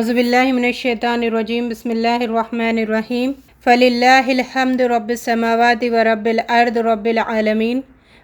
اعوذ باللہ من الشیطان الرجیم بسم اللہ الرحمن الرحیم فللہ الحمد رب السماوات ورب الارض رب العالمین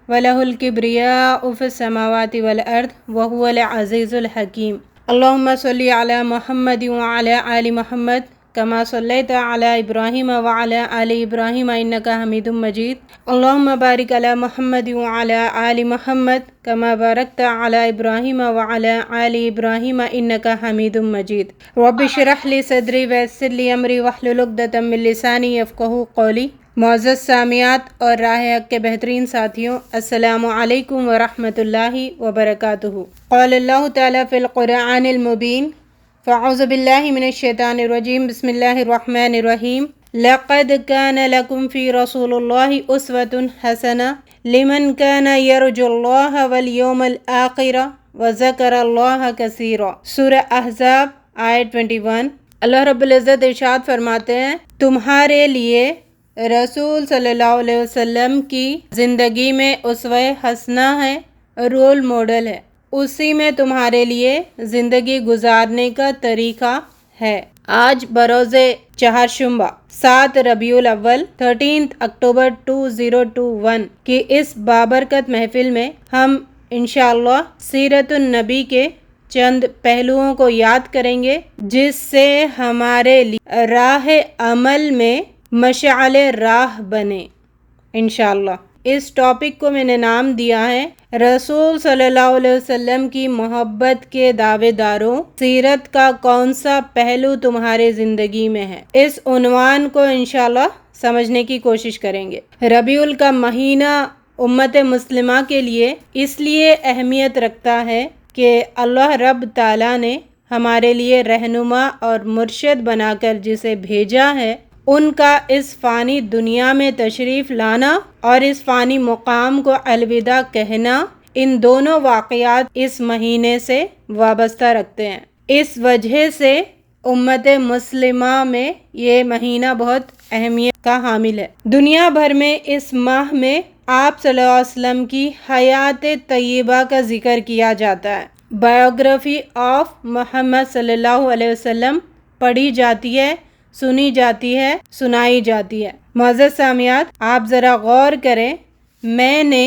ولہ الکبریاء فی السماوات والارض وہو العزیز الحکیم اللہم صلی علی محمد وعلی آل محمد کما صلیت علی ابراہیم وعلی آل ابراہیم انک حمید مجید اللہم بارک علی محمد وعلی آل محمد کما بارکت علی ابراہیم وعلی آل ابراہیم انک حمید مجید رب اشرح لی صدری ویسر لی امری واحلل عقدۃ من لسانی یفقہوا قولی۔ معزز سامعات اور راہ حق کے بہترین ساتھیوں، السلام علیکم ورحمۃ اللہ وبرکاتہ۔ قال اللہ تعالیٰ فی القرآن المبین فاعوذ باللہ من الشیطان الرجیم بسم اللہ الرحمن الرحیم لقد کان لکم فی رسول اللہ اسوۃ حسنہ لمن کان یرجو اللہ والیوم الآخر وذکر اللہ کثیرا۔ سورہ احزاب آیت 21۔ اللہ رب العزت ارشاد فرماتے ہیں، تمہارے لیے رسول صلی اللہ علیہ وسلم کی زندگی میں اسوہ حسنہ ہے، رول ماڈل ہے، اسی میں تمہارے لیے زندگی گزارنے کا طریقہ ہے۔ آج بروز چہارشنبہ 7 ربیع الاول 13 اکتوبر 2021 کی اس بابرکت محفل میں ہم انشاءاللہ سیرت النبی کے چند پہلوؤں کو یاد کریں گے، جس سے ہمارے لیے راہ عمل میں مشعل راہ بنے انشاءاللہ۔ اس ٹاپک کو میں نے نام دیا ہے رسول صلی اللہ علیہ وسلم کی محبت کے دعوے داروں، سیرت کا کون سا پہلو تمہارے زندگی میں ہے۔ اس عنوان کو انشاءاللہ سمجھنے کی کوشش کریں گے۔ ربیع الاول کا مہینہ امت مسلمہ کے لیے اس لیے اہمیت رکھتا ہے کہ اللہ رب تعالیٰ نے ہمارے لیے رہنما اور مرشد بنا کر جسے بھیجا ہے، ان کا اس فانی دنیا میں تشریف لانا اور اس فانی مقام کو الوداع کہنا، ان دونوں واقعات اس مہینے سے وابستہ رکھتے ہیں۔ اس وجہ سے امت مسلمہ میں یہ مہینہ بہت اہمیت کا حامل ہے۔ دنیا بھر میں اس ماہ میں آپ صلی اللہ علیہ وسلم کی حیات طیبہ کا ذکر کیا جاتا ہے۔ بایوگرافی آف محمد صلی اللہ علیہ وسلم پڑھی جاتی ہے، سنی جاتی ہے، سنائی جاتی ہے۔ معزز سامعات، آپ ذرا غور کریں، میں نے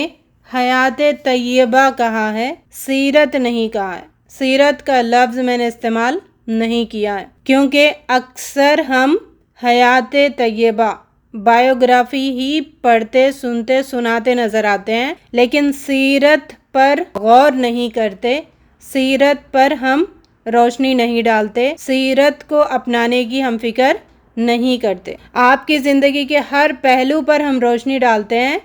حیات طیبہ کہا ہے، سیرت نہیں کہا ہے۔ سیرت کا لفظ میں نے استعمال نہیں کیا ہے، کیونکہ اکثر ہم حیات طیبہ بایوگرافی ہی پڑھتے، سنتے، سناتے نظر آتے ہیں، لیکن سیرت پر غور نہیں کرتے، سیرت پر ہم روشنی نہیں ڈالتے، سیرت کو اپنانے کی ہم فکر نہیں کرتے۔ آپ کی زندگی کے ہر پہلو پر ہم روشنی ڈالتے ہیں،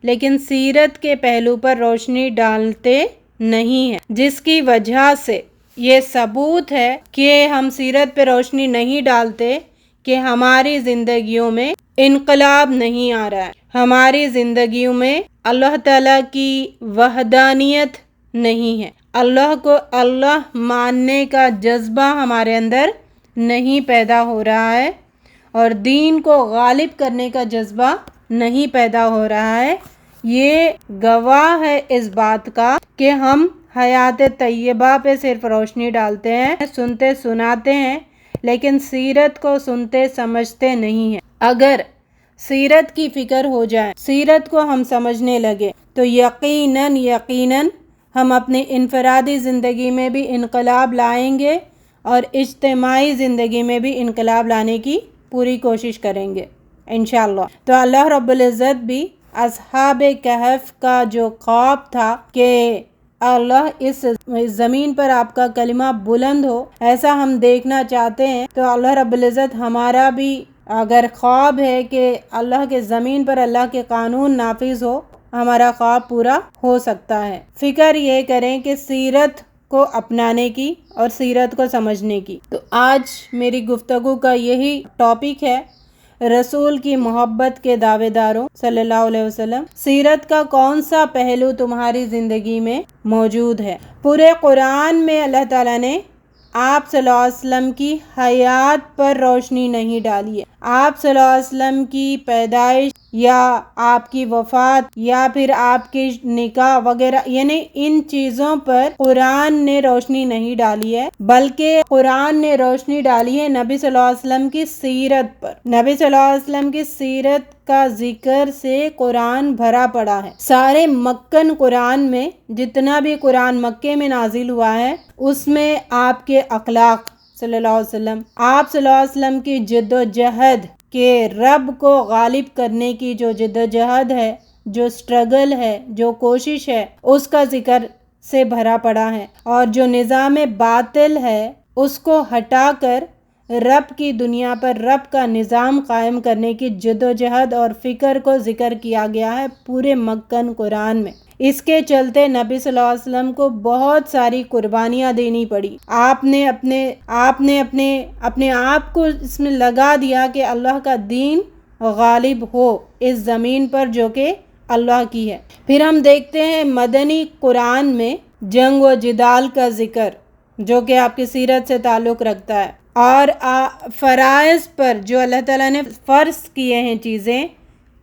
لیکن سیرت کے پہلو پر روشنی ڈالتے نہیں ہیں، جس کی وجہ سے یہ ثبوت ہے کہ ہم سیرت پہ روشنی نہیں ڈالتے کہ ہماری زندگیوں میں انقلاب نہیں آ رہا ہے، ہماری زندگیوں میں اللہ تعالیٰ کی وحدانیت نہیں ہے، اللہ کو اللہ ماننے کا جذبہ ہمارے اندر نہیں پیدا ہو رہا ہے، اور دین کو غالب کرنے کا جذبہ نہیں پیدا ہو رہا ہے۔ یہ گواہ ہے اس بات کا کہ ہم حیات طیبہ پہ صرف روشنی ڈالتے ہیں، سنتے سناتے ہیں، لیکن سیرت کو سنتے سمجھتے نہیں ہیں۔ اگر سیرت کی فکر ہو جائے، سیرت کو ہم سمجھنے لگے، تو یقیناً ہم اپنی انفرادی زندگی میں بھی انقلاب لائیں گے اور اجتماعی زندگی میں بھی انقلاب لانے کی پوری کوشش کریں گے انشاءاللہ۔ تو اللہ رب العزت بھی اصحاب کہف کا جو خواب تھا کہ اللہ اس زمین پر آپ کا کلمہ بلند ہو، ایسا ہم دیکھنا چاہتے ہیں، تو اللہ رب العزت ہمارا بھی اگر خواب ہے کہ اللہ کے زمین پر اللہ کے قانون نافذ ہو، ہمارا خواب پورا ہو سکتا ہے۔ فکر یہ کریں کہ سیرت کو اپنانے کی اور سیرت کو سمجھنے کی۔ تو آج میری گفتگو کا یہی ٹاپک ہے، رسول کی محبت کے دعوے داروں صلی اللہ علیہ وسلم، سیرت کا کون سا پہلو تمہاری زندگی میں موجود ہے۔ پورے قرآن میں اللہ تعالیٰ نے آپ صلی اللہ علیہ وسلم کی حیات پر روشنی نہیں ڈالی ہے، آپ صلی اللہ علیہ وسلم کی پیدائش یا آپ کی وفات یا پھر آپ کی نکاح وغیرہ، یعنی ان چیزوں پر قرآن نے روشنی نہیں ڈالی ہے، بلکہ قرآن نے روشنی ڈالی ہے نبی صلی اللہ علیہ وسلم کی سیرت پر۔ نبی صلی اللہ علیہ وسلم کی سیرت کا ذکر سے قرآن بھرا پڑا ہے۔ سارے مکن قرآن میں، جتنا بھی قرآن مکے میں نازل ہوا ہے، اس میں آپ کے اخلاق صلی اللہ علیہ وسلم، آپ صلی اللہ علیہ وسلم کی جد و جہد کہ رب کو غالب کرنے کی جو جد و جہد ہے، جو سٹرگل ہے، جو کوشش ہے، اس کا ذکر سے بھرا پڑا ہے، اور جو نظام باطل ہے اس کو ہٹا کر رب کی دنیا پر رب کا نظام قائم کرنے کی جد و جہد اور فکر کو ذکر کیا گیا ہے پورے مکن قرآن میں۔ اس کے چلتے نبی صلی اللہ علیہ وسلم کو بہت ساری قربانیاں دینی پڑی۔ آپ نے اپنے آپ کو اس میں لگا دیا کہ اللہ کا دین غالب ہو اس زمین پر جو کہ اللہ کی ہے۔ پھر ہم دیکھتے ہیں مدنی قرآن میں جنگ و جدال کا ذکر، جو کہ آپ کی سیرت سے تعلق رکھتا ہے، اور فرائض پر جو اللہ تعالیٰ نے فرض کیے ہیں چیزیں،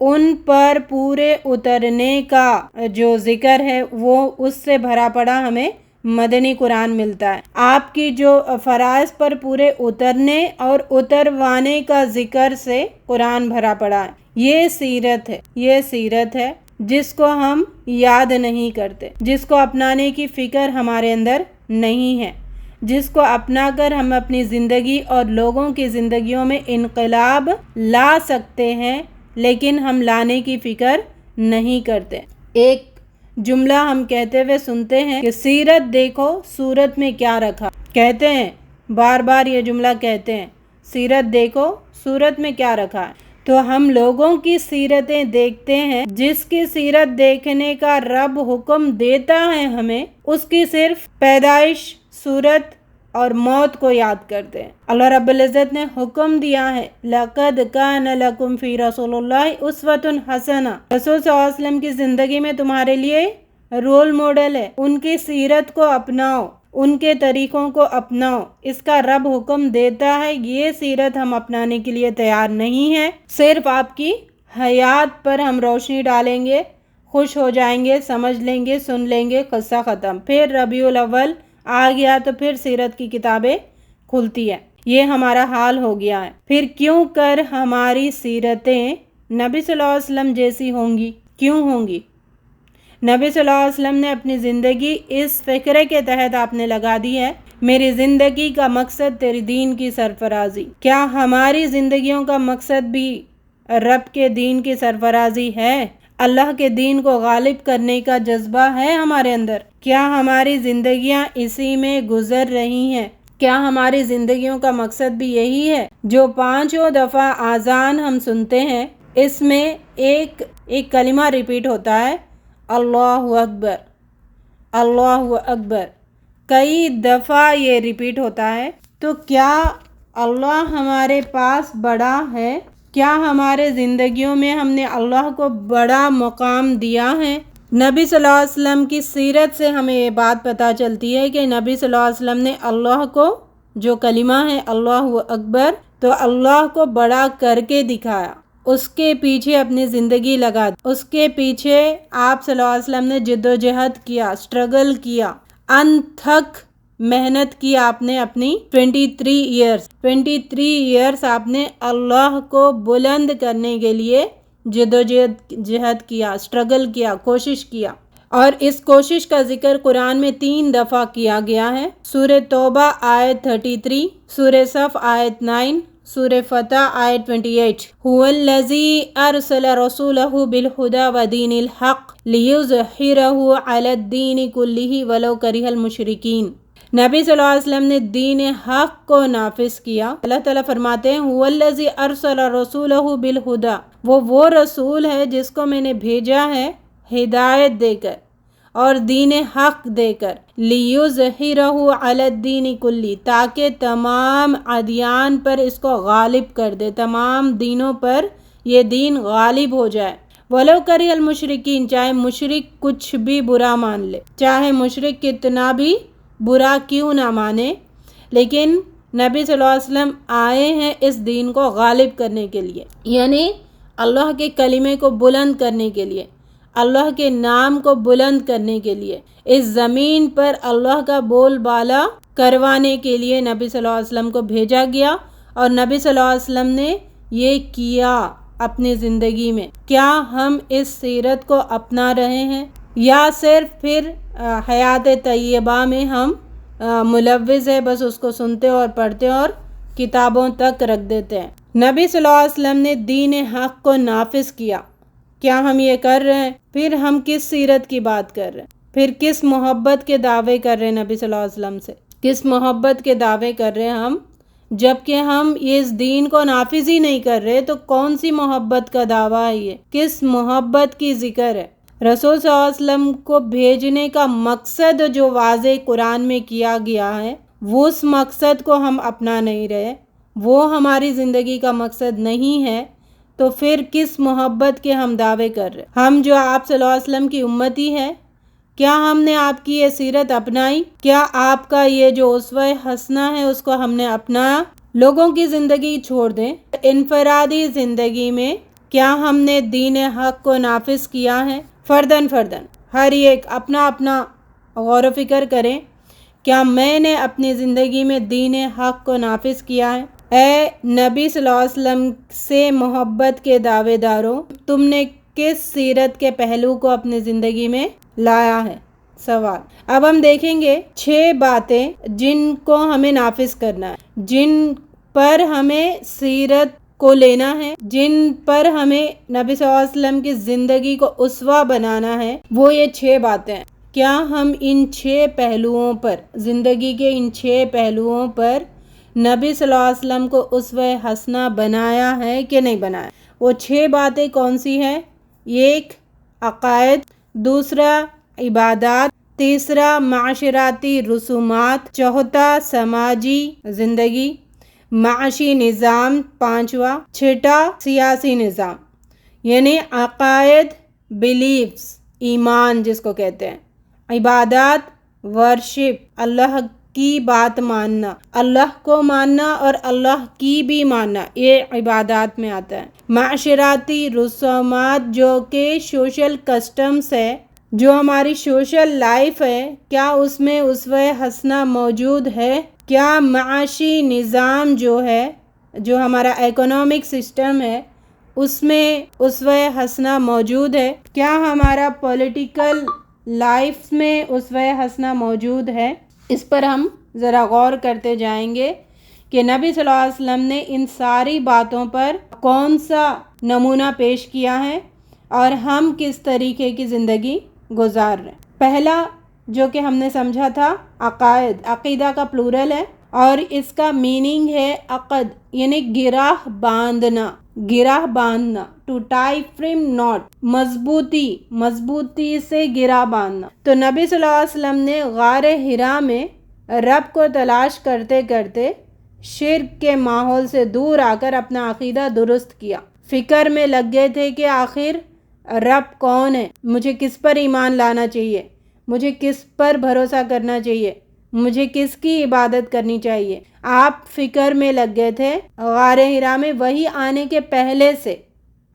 ان پر پورے اترنے کا جو ذکر ہے وہ اس سے بھرا پڑا ہمیں مدنی قرآن ملتا ہے۔ آپ کی جو فرائض پر پورے اترنے اور اتروانے کا ذکر سے قرآن بھرا پڑا ہے۔ یہ سیرت ہے جس کو ہم یاد نہیں کرتے، جس کو اپنانے کی فکر ہمارے اندر نہیں ہے، جس کو اپنا کر ہم اپنی زندگی اور لوگوں کی زندگیوں میں انقلاب لا سکتے ہیں، لیکن ہم لانے کی فکر نہیں کرتے۔ ایک جملہ ہم کہتے ہوئے سنتے ہیں کہ سیرت دیکھو صورت میں کیا رکھا، کہتے ہیں بار بار یہ جملہ کہتے ہیں، سیرت دیکھو صورت میں کیا رکھا ہے۔ تو ہم لوگوں کی سیرتیں دیکھتے ہیں، جس کی سیرت دیکھنے کا رب حکم دیتا ہے ہمیں، اس کی صرف پیدائش، صورت اور موت کو یاد کرتے ہیں۔ اللہ رب العزت نے حکم دیا ہے لَقَدْ كَانَ لَكُمْ فِي رَسُولِ اللَّهِ أُسْوَةٌ حَسَنَةٌ، رسول صلی اللہ علیہ وسلم کی زندگی میں تمہارے لیے رول ماڈل ہے، ان کی سیرت کو اپناؤ، ان کے طریقوں کو اپناؤ، اس کا رب حکم دیتا ہے۔ یہ سیرت ہم اپنانے کے لیے تیار نہیں ہے، صرف آپ کی حیات پر ہم روشنی ڈالیں گے، خوش ہو جائیں گے، سمجھ لیں گے، سن لیں گے، قصہ ختم۔ پھر ربیع الاول آ گیا تو پھر سیرت کی کتابیں کھلتی ہے۔ یہ ہمارا حال ہو گیا ہے۔ پھر کیوں کر ہماری سیرتیں نبی صلی اللہ علیہ وسلم جیسی ہوں گی؟ کیوں ہوں گی؟ نبی صلی اللہ علیہ وسلم نے اپنی زندگی اس فکرے کے تحت آپ نے لگا دی ہے، میری زندگی کا مقصد تیری دین کی سرفرازی۔ کیا ہماری زندگیوں کا مقصد بھی رب کے دین کی سرفرازی ہے؟ اللہ کے دین کو غالب کرنے کا جذبہ ہے ہمارے اندر؟ کیا ہماری زندگیاں اسی میں گزر رہی ہیں؟ کیا ہماری زندگیوں کا مقصد بھی یہی ہے؟ جو 5 دفعہ اذان ہم سنتے ہیں، اس میں ایک کلمہ ریپیٹ ہوتا ہے، اللہ اکبر، اللہ اکبر، کئی دفعہ یہ ریپیٹ ہوتا ہے۔ تو کیا اللہ ہمارے پاس بڑا ہے؟ کیا ہمارے زندگیوں میں ہم نے اللہ کو بڑا مقام دیا ہے؟ نبی صلی اللہ علیہ وسلم کی سیرت سے ہمیں یہ بات پتہ چلتی ہے کہ نبی صلی اللہ علیہ وسلم نے اللہ کو، جو کلمہ ہے اللہ اکبر، تو اللہ کو بڑا کر کے دکھایا، اس کے پیچھے اپنی زندگی لگا دی، اس کے پیچھے آپ صلی اللہ علیہ وسلم نے جد و جہد کیا، سٹرگل کیا، انتھک محنت کی آپ نے اپنی 23 ایئرز آپ نے اللہ کو بلند کرنے کے لیے جد و جہد کیا، سٹرگل کیا، کوشش کیا۔ اور اس کوشش کا ذکر قرآن میں 3 دفعہ کیا گیا ہے۔ سورہ توبہ آیت 33، سورہ صف آیت 9، سورہ فتح آیت 28۔ هُوَ الَّذِي أَرْسَلَ رَسُولَهُ بِالْهُدَى وَدِينِ الْحَقِّ لِيُظْهِرَهُ عَلَى الدِّينِ كُلِّهِ وَلَوْ كَرِهَ الْمُشْرِكِينَ۔ نبی صلی اللہ علیہ وسلم نے دین حق کو نافذ کیا۔ اللہ تعالیٰ فرماتے ہیں هُوَ الَّذِي أَرْسَلَ رَسُولَهُ بِالْهُدَى، وہ رسول ہے جس کو میں نے بھیجا ہے ہدایت دے کر اور دین حق دے کر، لِيُظْهِرَهُ عَلَى الدِّينِ كُلِّهِ، تاکہ تمام ادیان پر اس کو غالب کر دے، تمام دینوں پر یہ دین غالب ہو جائے۔ وَلَوْ كَرِهَ الْمُشْرِكِينَ، چاہے مشرک کچھ بھی برا مان لے، چاہے مشرک کتنا بھی برا کیوں نہ مانے، لیکن نبی صلی اللہ علیہ وسلم آئے ہیں اس دین کو غالب کرنے کے لیے، یعنی اللہ کے کلمے کو بلند کرنے کے لیے، اللہ کے نام کو بلند کرنے کے لیے، اس زمین پر اللہ کا بول بالا کروانے کے لیے نبی صلی اللہ علیہ وسلم کو بھیجا گیا، اور نبی صلی اللہ علیہ وسلم نے یہ کیا اپنی زندگی میں۔ کیا ہم اس سیرت کو اپنا رہے ہیں یا صرف پھر حیات طیبہ میں ہم ملوث ہے، بس اس کو سنتے اور پڑھتے اور کتابوں تک رکھ دیتے ہیں؟ نبی صلی اللہ علیہ وسلم نے دین حق کو نافذ کیا، کیا ہم یہ کر رہے ہیں؟ پھر ہم کس سیرت کی بات کر رہے ہیں؟ پھر کس محبت کے دعوے کر رہے ہیں نبی صلی اللہ علیہ وسلم سے؟ کس محبت کے دعوے کر رہے ہیں ہم، جبکہ ہم اس دین کو نافذ ہی نہیں کر رہے؟ تو کون سی محبت کا دعویٰ ہے یہ؟ کس محبت کی ذکر ہے؟ رسول صلی اللہ علیہ وسلم کو بھیجنے کا مقصد جو واضح قرآن میں کیا گیا ہے، وہ اس مقصد کو ہم اپنا نہیں رہے، وہ ہماری زندگی کا مقصد نہیں ہے، تو پھر کس محبت کے ہم دعوے کر رہے؟ ہم جو آپ صلی اللہ علیہ وسلم کی امتی ہے، کیا ہم نے آپ کی یہ سیرت اپنائی؟ کیا آپ کا یہ جو اسوہ حسنہ ہے اس کو ہم نے اپنایا؟ لوگوں کی زندگی چھوڑ دیں، انفرادی زندگی میں کیا ہم نے دین حق کو نافذ کیا ہے؟ فرداً ہر ایک اپنا اپنا غور و فکر کریں، کیا میں نے اپنی زندگی میں دین حق کو نافذ کیا ہے؟ اے نبی صلی اللہ علیہ وسلم سے محبت کے دعوے داروں، تم نے کس سیرت کے پہلو کو اپنی زندگی میں لایا ہے؟ سوال۔ اب ہم دیکھیں گے 6 باتیں جن کو ہمیں نافذ کرنا ہے، جن پر ہمیں سیرت کو لینا ہے، جن پر ہمیں نبی صلی اللہ علیہ وسلم کی زندگی کو اسوہ بنانا ہے، وہ یہ 6 باتیں ہیں۔ کیا ہم ان 6 پہلوؤں پر، زندگی کے ان 6 پہلوؤں پر نبی صلی اللہ علیہ وسلم کو اسوہ حسنہ بنایا ہے کہ نہیں بنایا؟ وہ 6 باتیں کون سی ہیں؟ 1 عقائد، دوسرا عبادات، تیسرا معاشراتی رسومات، چوتھا سماجی زندگی، معاشی نظام پانچواں، چھٹا سیاسی نظام۔ یعنی عقائد، بلیفز، ایمان جس کو کہتے ہیں، عبادات، ورشپ، اللہ کی بات ماننا، اللہ کو ماننا اور اللہ کی بھی ماننا، یہ عبادات میں آتا ہے۔ معاشراتی رسومات جو کہ سوشل کسٹمز ہے، جو ہماری سوشل لائف ہے، کیا اس میں اسوہ حسنہ موجود ہے؟ کیا معاشی نظام جو ہے، جو ہمارا اکنامک سسٹم ہے، اس میں اسوہ حسنہ موجود ہے؟ کیا ہمارا پولیٹیکل لائف میں اسوہ حسنہ موجود ہے؟ اس پر ہم ذرا غور کرتے جائیں گے کہ نبی صلی اللہ علیہ وسلم نے ان ساری باتوں پر کون سا نمونہ پیش کیا ہے اور ہم کس طریقے کی زندگی گزار رہے ہیں۔ پہلا جو کہ ہم نے سمجھا تھا عقائد، عقیدہ کا پلورل ہے اور اس کا میننگ ہے عقد، یعنی گرہ باندھنا، گرہ باندھنا، ٹو ٹائی فریم ناٹ، مضبوطی سے گرہ باندھنا۔ تو نبی صلی اللہ علیہ وسلم نے غار حرا میں رب کو تلاش کرتے کرتے شرک کے ماحول سے دور آ کر اپنا عقیدہ درست کیا، فکر میں لگ گئے تھے کہ آخر رب کون ہے، مجھے کس پر ایمان لانا چاہیے، مجھے کس پر بھروسہ کرنا چاہیے، مجھے کس کی عبادت کرنی چاہیے۔ آپ فکر میں لگ گئے تھے غار حرا میں، وہی آنے کے پہلے سے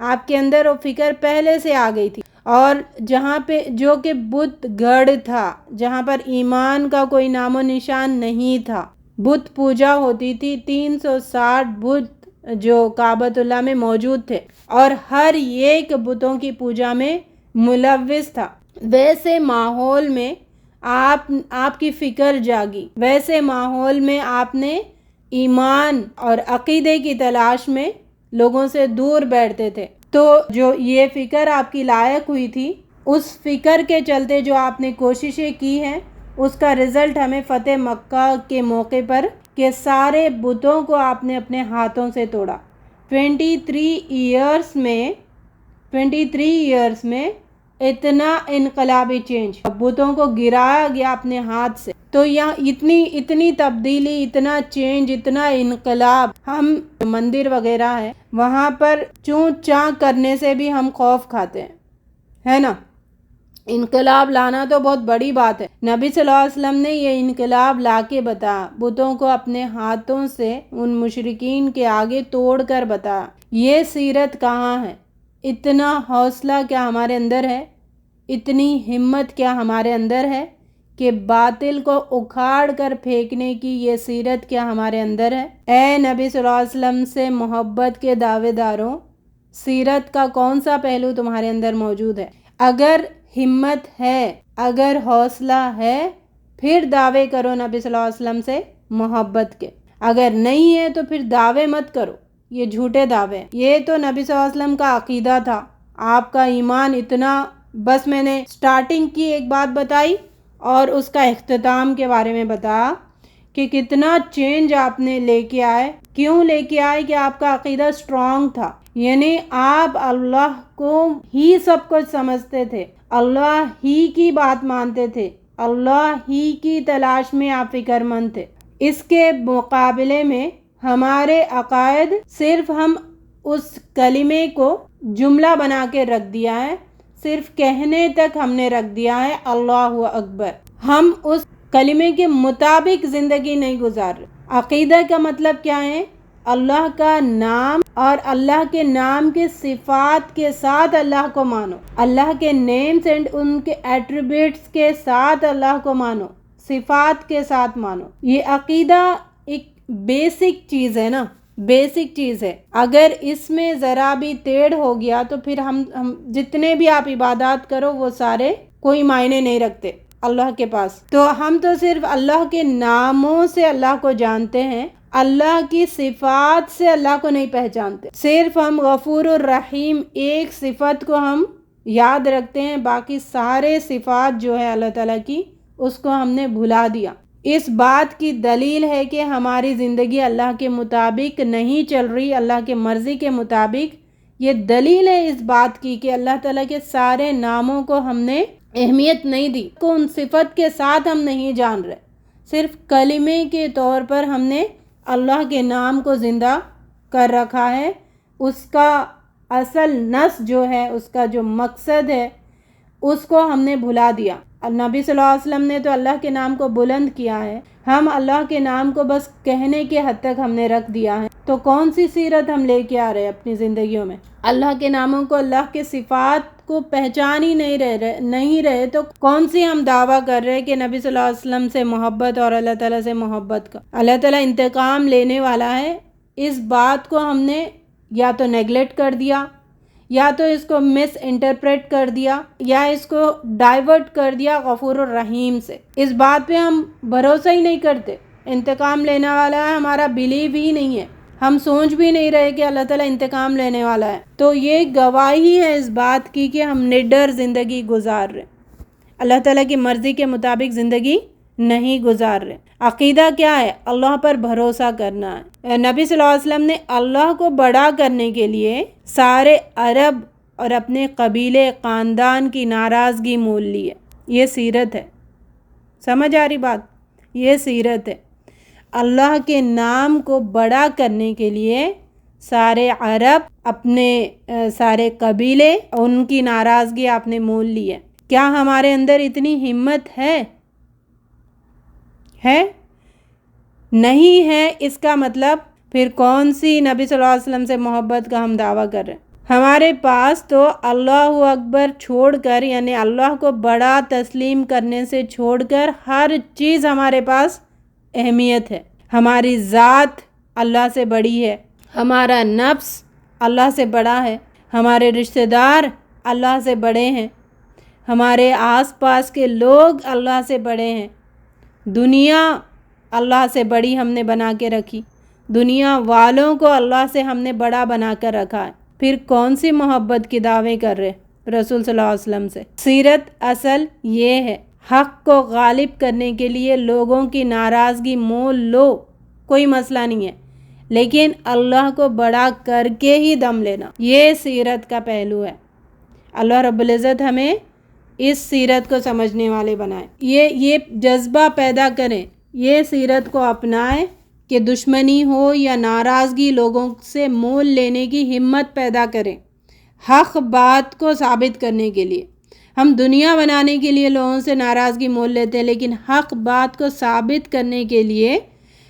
آپ کے اندر وہ فکر پہلے سے آ گئی تھی، اور جہاں پہ جو کہ بت گڑھ تھا، جہاں پر ایمان کا کوئی نام و نشان نہیں تھا، بت پوجا ہوتی تھی، 360 بت جو کعبۃ اللہ میں موجود تھے اور ہر ایک بتوں کی پوجا میں ملوث تھا۔ ویسے ماحول میں آپ کی فکر جاگی، ویسے ماحول میں آپ نے ایمان اور عقیدے کی تلاش میں لوگوں سے دور بیٹھتے تھے، تو جو یہ فکر آپ کی لائق ہوئی تھی، اس فکر کے چلتے جو آپ نے کوششیں کی ہیں، اس کا رزلٹ ہمیں فتح مکہ کے موقع پر کہ سارے بتوں کو آپ نے اپنے ہاتھوں سے توڑا۔ 23 ایئرز میں اتنا انقلابی چینج، بتوں کو گرایا گیا اپنے ہاتھ سے۔ تو یہاں اتنی تبدیلی، اتنا چینج، اتنا انقلاب، ہم مندر وغیرہ ہے وہاں پر چوں چاں کرنے سے بھی ہم خوف کھاتے ہیں، ہے نا؟ انقلاب لانا تو بہت بڑی بات ہے۔ نبی صلی اللہ علیہ وسلم نے یہ انقلاب لا کے بتایا، بتوں کو اپنے ہاتھوں سے ان مشرکین کے آگے توڑ کر بتایا۔ یہ سیرت کہاں ہے؟ اتنا حوصلہ کیا ہمارے اندر ہے، اتنی ہمت کیا ہمارے اندر ہے کہ باطل کو اکھاڑ کر پھینکنے کی یہ سیرت کیا ہمارے اندر ہے؟ اے نبی صلی اللہ علیہ وسلم سے محبت کے دعوے داروں، سیرت کا کون سا پہلو تمہارے اندر موجود ہے؟ اگر ہمت ہے، اگر حوصلہ ہے، پھر دعوے کرو نبی صلی اللہ علیہ وسلم سے محبت کے۔ اگر نہیں ہے تو پھر دعوے مت کرو، یہ جھوٹے دعوے ہیں۔ یہ تو نبی صلی اللہ علیہ وسلم کا عقیدہ تھا، آپ کا ایمان اتنا، بس میں نے سٹارٹنگ کی ایک بات بتائی اور اس کا اختتام کے بارے میں بتایا کہ کتنا چینج آپ نے لے کے آئے۔ کیوں لے کے آئے؟ کہ آپ کا عقیدہ سٹرونگ تھا، یعنی آپ اللہ کو ہی سب کچھ سمجھتے تھے، اللہ ہی کی بات مانتے تھے، اللہ ہی کی تلاش میں آپ فکر مند تھے۔ اس کے مقابلے میں ہمارے عقائد، صرف ہم اس کلمے کو جملہ بنا کے رکھ دیا ہے، صرف کہنے تک ہم نے رکھ دیا ہے اللہ اکبر، ہم اس کلمے کے مطابق زندگی نہیں گزار رہے۔ عقیدہ کا مطلب کیا ہے؟ اللہ کا نام اور اللہ کے نام کے صفات کے ساتھ اللہ کو مانو، اللہ کے نیمز اینڈ ان کے ایٹریبیوٹس کے ساتھ اللہ کو مانو، صفات کے ساتھ مانو۔ یہ عقیدہ ایک بیسک چیز ہے نا، بیسک چیز ہے۔ اگر اس میں ذرا بھی ٹیڑھ ہو گیا تو پھر ہم جتنے بھی آپ عبادات کرو وہ سارے کوئی معنی نہیں رکھتے اللہ کے پاس۔ تو ہم تو صرف اللہ کے ناموں سے اللہ کو جانتے ہیں، اللہ کی صفات سے اللہ کو نہیں پہچانتے۔ صرف ہم غفور الرحیم ایک صفت کو ہم یاد رکھتے ہیں، باقی سارے صفات جو ہے اللہ تعالیٰ کی، اس کو ہم نے بھلا دیا۔ اس بات کی دلیل ہے کہ ہماری زندگی اللہ کے مطابق نہیں چل رہی، اللہ کے مرضی کے مطابق۔ یہ دلیل ہے اس بات کی کہ اللہ تعالیٰ کے سارے ناموں کو ہم نے اہمیت نہیں دی، کو ان صفت کے ساتھ ہم نہیں جان رہے، صرف کلمے کے طور پر ہم نے اللہ کے نام کو زندہ کر رکھا ہے۔ اس کا اصل نس جو ہے، اس کا جو مقصد ہے، اس کو ہم نے بھلا دیا۔ نبی صلی اللہ علیہ وسلم نے تو اللہ کے نام کو بلند کیا ہے، ہم اللہ کے نام کو بس کہنے کے حد تک ہم نے رکھ دیا ہے۔ تو کون سی سیرت ہم لے کے آ رہے ہیں اپنی زندگیوں میں؟ اللہ کے ناموں کو، اللہ کے صفات کو پہچان ہی نہیں رہے تو کون سی ہم دعویٰ کر رہے کہ نبی صلی اللہ علیہ وسلم سے محبت اور اللہ تعالیٰ سے محبت کا؟ اللہ تعالیٰ انتقام لینے والا ہے، اس بات کو ہم نے یا تو نیگلیکٹ کر دیا، یا تو اس کو مس انٹرپریٹ کر دیا، یا اس کو ڈائیورٹ کر دیا غفور الرحیم سے۔ اس بات پہ ہم بھروسہ ہی نہیں کرتے، انتقام لینے والا ہے ہمارا بلیو ہی نہیں ہے، ہم سوچ بھی نہیں رہے کہ اللہ تعالیٰ انتقام لینے والا ہے۔ تو یہ گواہی ہے اس بات کی کہ ہم نڈر زندگی گزار رہے، اللہ تعالیٰ کی مرضی کے مطابق زندگی نہیں گزار رہے۔ عقیدہ کیا ہے؟ اللہ پر بھروسہ کرنا ہے۔ نبی صلی اللہ علیہ وسلم نے اللہ کو بڑا کرنے کے لیے سارے عرب اور اپنے قبیلے خاندان کی ناراضگی مول لی ہے۔ یہ سیرت ہے، سمجھ آ رہی بات؟ یہ سیرت ہے۔ اللہ کے نام کو بڑا کرنے کے لیے سارے عرب، اپنے سارے قبیلے، ان کی ناراضگی آپ نے مول لی ہے۔ کیا ہمارے اندر اتنی ہمت ہے؟ نہیں ہے، اس کا مطلب پھر کون سی نبی صلی اللہ علیہ وسلم سے محبت کا ہم دعویٰ کر رہے ہیں؟ ہمارے پاس تو اللہ اکبر چھوڑ کر، یعنی اللہ کو بڑا تسلیم کرنے سے چھوڑ کر، ہر چیز ہمارے پاس اہمیت ہے۔ ہماری ذات اللہ سے بڑی ہے، ہمارا نفس اللہ سے بڑا ہے، ہمارے رشتہ دار اللہ سے بڑے ہیں، ہمارے آس پاس کے لوگ اللہ سے بڑے ہیں، دنیا اللہ سے بڑی ہم نے بنا کے رکھی، دنیا والوں کو اللہ سے ہم نے بڑا بنا کر رکھا ہے۔ پھر کون سی محبت کی دعوے کر رہے رسول صلی اللہ علیہ وسلم سے؟ سیرت اصل یہ ہے، حق کو غالب کرنے کے لیے لوگوں کی ناراضگی مول لو، کوئی مسئلہ نہیں ہے، لیکن اللہ کو بڑا کر کے ہی دم لینا، یہ سیرت کا پہلو ہے۔ اللہ رب العزت ہمیں اس سیرت کو سمجھنے والے بنائے، یہ جذبہ پیدا کریں، یہ سیرت کو اپنائیں کہ دشمنی ہو یا ناراضگی لوگوں سے مول لینے کی ہمت پیدا کریں، حق بات کو ثابت کرنے کے لیے۔ ہم دنیا بنانے کے لیے لوگوں سے ناراضگی مول لیتے ہیں، لیکن حق بات کو ثابت کرنے کے لیے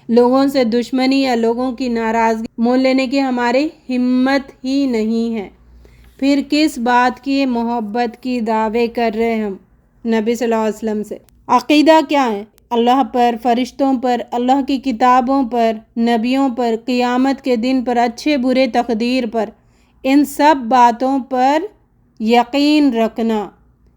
لوگوں سے دشمنی یا لوگوں کی ناراضگی مول لینے کی ہماری ہمت ہی نہیں ہے۔ پھر کس بات کی محبت کی دعوے کر رہے ہیں ہم نبی صلی اللہ علیہ وسلم سے؟ عقیدہ کیا ہے؟ اللہ پر، فرشتوں پر، اللہ کی کتابوں پر، نبیوں پر، قیامت کے دن پر، اچھے برے تقدیر پر، ان سب باتوں پر یقین رکھنا،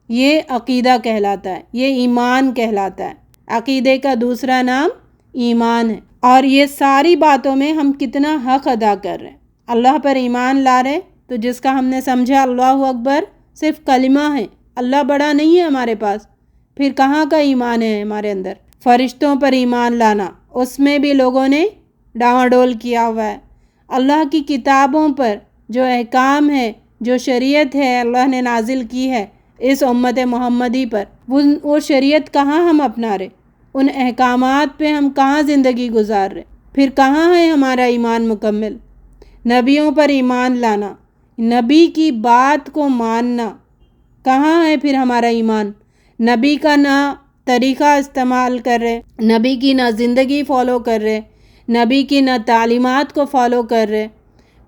یہ عقیدہ کہلاتا ہے، یہ ایمان کہلاتا ہے۔ عقیدے کا دوسرا نام ایمان ہے۔ اور یہ ساری باتوں میں ہم کتنا حق ادا کر رہے ہیں۔ اللہ پر ایمان لا رہے تو جس کا ہم نے سمجھا اللہ اکبر صرف کلمہ ہے، اللہ بڑا نہیں ہے ہمارے پاس، پھر کہاں کا ایمان ہے ہمارے اندر؟ فرشتوں پر ایمان لانا، اس میں بھی لوگوں نے ڈاواں ڈول کیا ہوا ہے۔ اللہ کی کتابوں پر جو احکام ہے، جو شریعت ہے اللہ نے نازل کی ہے اس امت محمدی پر، وہ شریعت کہاں ہم اپنا رہے؟ ان احکامات پہ ہم کہاں زندگی گزار رہے؟ پھر کہاں ہے ہمارا ایمان مکمل؟ نبیوں پر ایمان لانا، نبی کی بات کو ماننا، کہاں ہے پھر ہمارا ایمان؟ نبی کا نہ طریقہ استعمال کر رہے، نبی کی نہ زندگی فالو کر رہے، نبی کی نہ تعلیمات کو فالو کر رہے،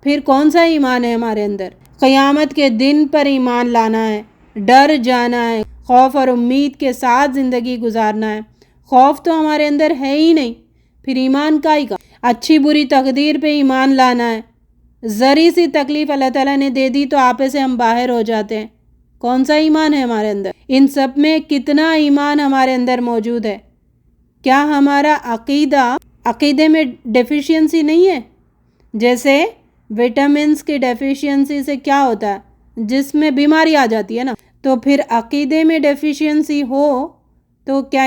پھر کون سا ایمان ہے ہمارے اندر؟ قیامت کے دن پر ایمان لانا ہے، ڈر جانا ہے، خوف اور امید کے ساتھ زندگی گزارنا ہے۔ خوف تو ہمارے اندر ہے ہی نہیں، پھر ایمان کا ہی کا؟ اچھی بری تقدیر پہ ایمان لانا ہے۔ ذری سی تکلیف اللہ تعالیٰ نے دے دی تو آپے سے ہم باہر ہو جاتے ہیں، کون سا ایمان ہے ہمارے اندر؟ ان سب میں کتنا ایمان ہمارے اندر موجود ہے؟ کیا ہمارا عقیدے میں ڈیفیشینسی نہیں ہے؟ جیسے وٹامنس کی ڈیفیشینسی سے کیا ہوتا ہے؟ جس میں بیماری آ جاتی ہے نا، تو پھر عقیدے میں ڈیفیشینسی ہو تو کیا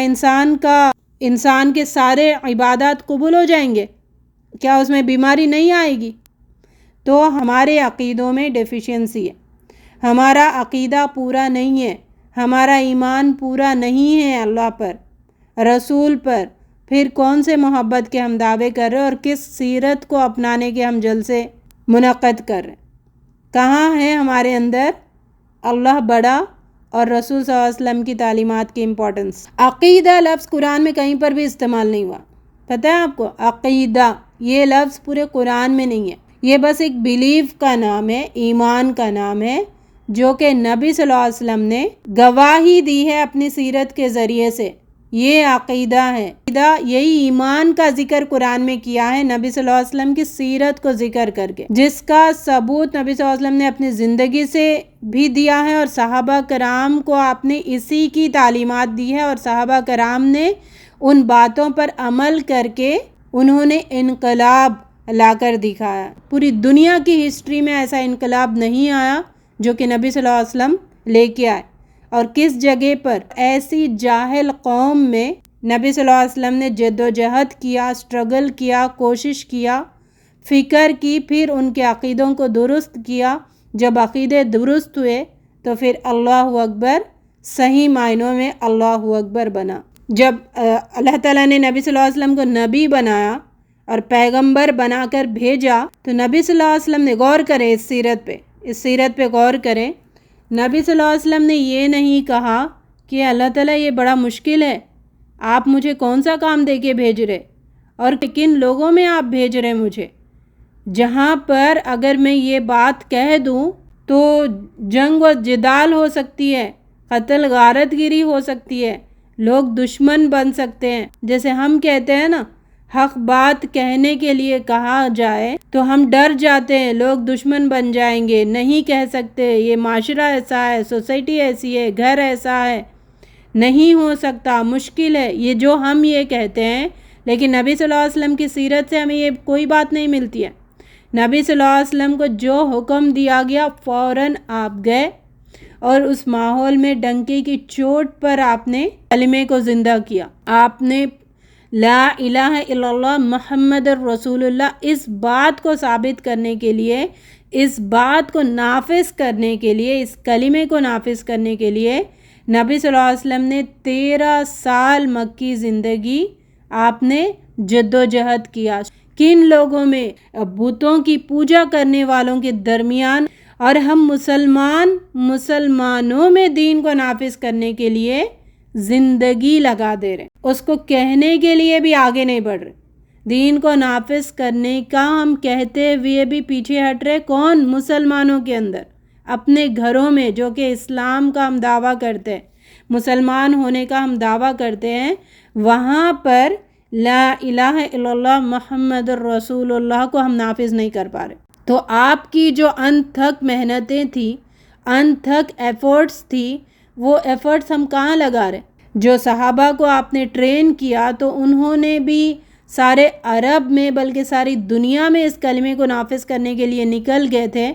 انسان کے سارے عبادات قبول ہو جائیں گے؟ کیا اس میں بیماری نہیں آئے گی؟ تو ہمارے عقیدوں میں ڈیفیشینسی ہے، ہمارا عقیدہ پورا نہیں ہے، ہمارا ایمان پورا نہیں ہے اللہ پر، رسول پر، پھر کون سے محبت کے ہم دعوے کر رہے ہیں اور کس سیرت کو اپنانے کے ہم جلسے منعقد کر رہے ہیں؟ کہاں ہے ہمارے اندر اللہ بڑا اور رسول صلی اللہ علیہ وسلم کی تعلیمات کی امپورٹنس؟ عقیدہ لفظ قرآن میں کہیں پر بھی استعمال نہیں ہوا، پتہ ہے آپ کو؟ عقیدہ یہ لفظ پورے قرآن میں نہیں ہے، یہ بس ایک بیلیف کا نام ہے، ایمان کا نام ہے، جو کہ نبی صلی اللہ علیہ وسلم نے گواہی دی ہے اپنی سیرت کے ذریعے سے۔ یہ عقیدہ ہے، یہی ایمان کا ذکر قرآن میں کیا ہے نبی صلی اللہ علیہ وسلم کی سیرت کو ذکر کر کے، جس کا ثبوت نبی صلی اللہ علیہ وسلم نے اپنی زندگی سے بھی دیا ہے اور صحابہ کرام کو آپ نے اسی کی تعلیمات دی ہے، اور صحابہ کرام نے ان باتوں پر عمل کر کے انہوں نے انقلاب لا کر دکھایا۔ پوری دنیا کی ہسٹری میں ایسا انقلاب نہیں آیا جو کہ نبی صلی اللہ علیہ وسلم لے کے آئے۔ اور کس جگہ پر ایسی جاہل قوم میں نبی صلی اللہ علیہ وسلم نے جد و جہد کیا، اسٹرگل کیا، کوشش کیا، فکر کی، پھر ان کے عقیدوں کو درست کیا۔ جب عقیدے درست ہوئے تو پھر اللہ اکبر صحیح معنوں میں اللہ اکبر بنا۔ جب اللہ تعالیٰ نے نبی صلی اللہ علیہ وسلم کو نبی بنایا اور پیغمبر بنا کر بھیجا تو نبی صلی اللہ علیہ وسلم نے غور کرے اس سیرت پہ غور کریں۔ نبی صلی اللہ علیہ وسلم نے یہ نہیں کہا کہ اللہ تعالیٰ یہ بڑا مشکل ہے، آپ مجھے کون سا کام دے کے بھیج رہے اور کن لوگوں میں آپ بھیج رہے مجھے، جہاں پر اگر میں یہ بات کہہ دوں تو جنگ و جدال ہو سکتی ہے، قتل غارت گیری ہو سکتی ہے، لوگ دشمن بن سکتے ہیں۔ جیسے ہم کہتے ہیں نا، حق بات کہنے کے لیے کہا جائے تو ہم ڈر جاتے ہیں، لوگ دشمن بن جائیں گے، نہیں کہہ سکتے، یہ معاشرہ ایسا ہے، سوسائٹی ایسی ہے، گھر ایسا ہے، نہیں ہو سکتا، مشکل ہے، یہ جو ہم یہ کہتے ہیں۔ لیکن نبی صلی اللہ علیہ وسلم کی سیرت سے ہمیں یہ کوئی بات نہیں ملتی ہے۔ نبی صلی اللہ علیہ وسلم کو جو حکم دیا گیا فوراً آپ گئے اور اس ماحول میں ڈنکے کی چوٹ پر آپ نے کلمے کو زندہ کیا، آپ نے لا الہ الا اللہ محمد الرسول اللہ اس بات کو ثابت کرنے کے لیے، اس بات کو نافذ کرنے کے لیے، اس کلمے کو نافذ کرنے کے لیے نبی صلی اللہ علیہ وسلم نے 13 سال مکی زندگی آپ نے جد و جہد کیا۔ کن لوگوں میں؟ بتوں کی پوجا کرنے والوں کے درمیان، اور ہم مسلمانوں میں دین کو نافذ کرنے کے لیے زندگی لگا دے رہے، اس کو کہنے کے لیے بھی آگے نہیں بڑھ رہے، دین کو نافذ کرنے کا ہم کہتے ہوئے بھی پیچھے ہٹ رہے۔ کون؟ مسلمانوں کے اندر، اپنے گھروں میں جو کہ اسلام کا ہم دعویٰ کرتے ہیں، مسلمان ہونے کا ہم دعویٰ کرتے ہیں، وہاں پر لا الہ الا اللہ محمد الرسول اللہ کو ہم نافذ نہیں کر پا رہے۔ تو آپ کی جو انتھک محنتیں تھیں، انتھک ایفرٹس تھی، وہ ایفرٹس ہم کہاں لگا رہے؟ جو صحابہ کو آپ نے ٹرین کیا تو انہوں نے بھی سارے عرب میں بلکہ ساری دنیا میں اس کلمے کو نافذ کرنے کے لیے نکل گئے تھے،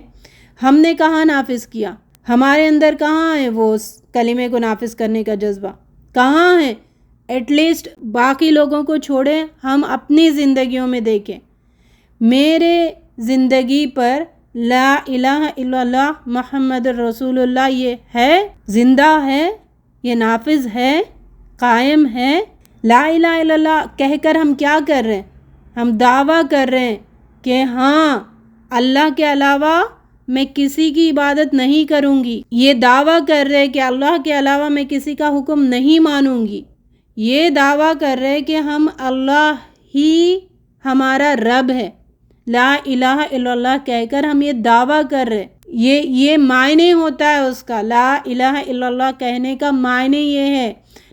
ہم نے کہاں نافذ کیا؟ ہمارے اندر کہاں ہے وہ اس کلمے کو نافذ کرنے کا جذبہ؟ کہاں ہے؟ ایٹ لیسٹ باقی لوگوں کو چھوڑیں، ہم اپنی زندگیوں میں دیکھیں، میرے زندگی پر لا الہ الا اللہ محمد رسول اللہ یہ ہے، زندہ ہے، یہ نافذ ہے، قائم ہے۔ لا الہ الا اللہ کہہ کر ہم کیا کر رہے ہیں؟ ہم دعویٰ کر رہے ہیں کہ ہاں اللہ کے علاوہ میں کسی کی عبادت نہیں کروں گی، یہ دعویٰ کر رہے کہ اللہ کے علاوہ میں کسی کا حکم نہیں مانوں گی، یہ دعویٰ کر رہے کہ ہم اللہ ہی ہمارا رب ہے۔ لا الہ الا اللہ کہہ کر ہم یہ دعویٰ کر رہے، یہ معنی ہوتا ہے اس کا۔ لا الہ الا اللہ کہنے کا معنی یہ ہے،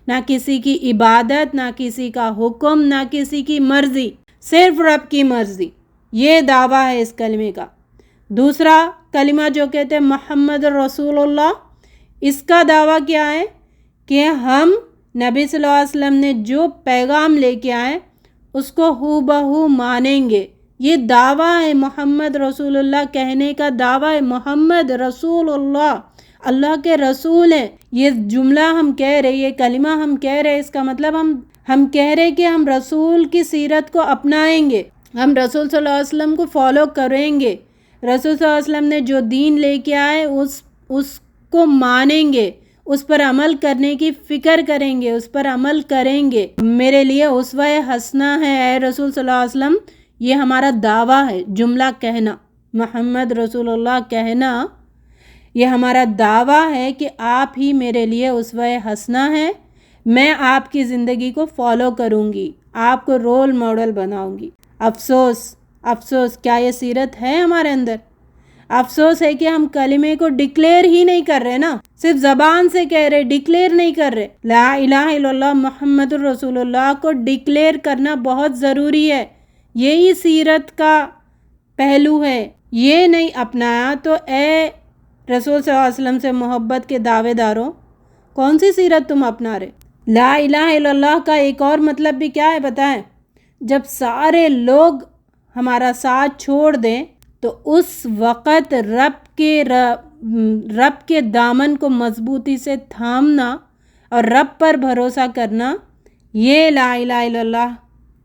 نہ کسی کی عبادت، نہ کسی کا حکم، نہ کسی کی مرضی، صرف رب کی مرضی، یہ دعویٰ ہے اس کلمے کا۔ دوسرا کلمہ جو کہتے ہیں محمد رسول اللہ، اس کا دعویٰ کیا ہے کہ ہم نبی صلی اللہ علیہ وسلم نے جو پیغام لے کے آئے اس کو ہو بہو مانیں گے، یہ دعویٰ ہے۔ محمد رسول اللہ کہنے کا دعویٰ ہے، محمد رسول اللہ، اللہ کے رسول ہیں۔ یہ جملہ ہم کہہ رہے، یہ کلمہ ہم کہہ رہے، اس کا مطلب ہم کہہ رہے کہ ہم رسول کی سیرت کو اپنائیں گے، ہم رسول صلی اللہ علیہ وسلم کو فالو کریں گے، رسول صلی اللہ علیہ وسلم نے جو دین لے کے آئے اس کو مانیں گے، اس پر عمل کرنے کی فکر کریں گے، اس پر عمل کریں گے۔ میرے لیے اسوہ حسنہ ہے اے رسول صلی اللہ علیہ وسلم، یہ ہمارا دعویٰ ہے۔ جملہ کہنا، محمد رسول اللہ کہنا، یہ ہمارا دعویٰ ہے کہ آپ ہی میرے لیے اسوہ حسنہ ہیں، میں آپ کی زندگی کو فالو کروں گی، آپ کو رول ماڈل بناؤں گی۔ افسوس کیا یہ سیرت ہے ہمارے اندر؟ افسوس ہے کہ ہم کلمے کو ڈکلیئر ہی نہیں کر رہے نا، صرف زبان سے کہہ رہے، ڈکلیئر نہیں کر رہے۔ لا الہ الا اللہ محمد رسول اللہ کو ڈکلیئر کرنا بہت ضروری ہے، یہی سیرت کا پہلو ہے۔ یہ نہیں اپنایا تو اے رسول صلی اللہ علیہ وسلم سے محبت کے دعوے داروں، کون سی سیرت تم اپنا رہے؟ لا الہ الا اللہ کا ایک اور مطلب بھی کیا ہے بتائیں؟ جب سارے لوگ ہمارا ساتھ چھوڑ دیں تو اس وقت رب کے دامن کو مضبوطی سے تھامنا اور رب پر بھروسہ کرنا، یہ لا الہ الا اللہ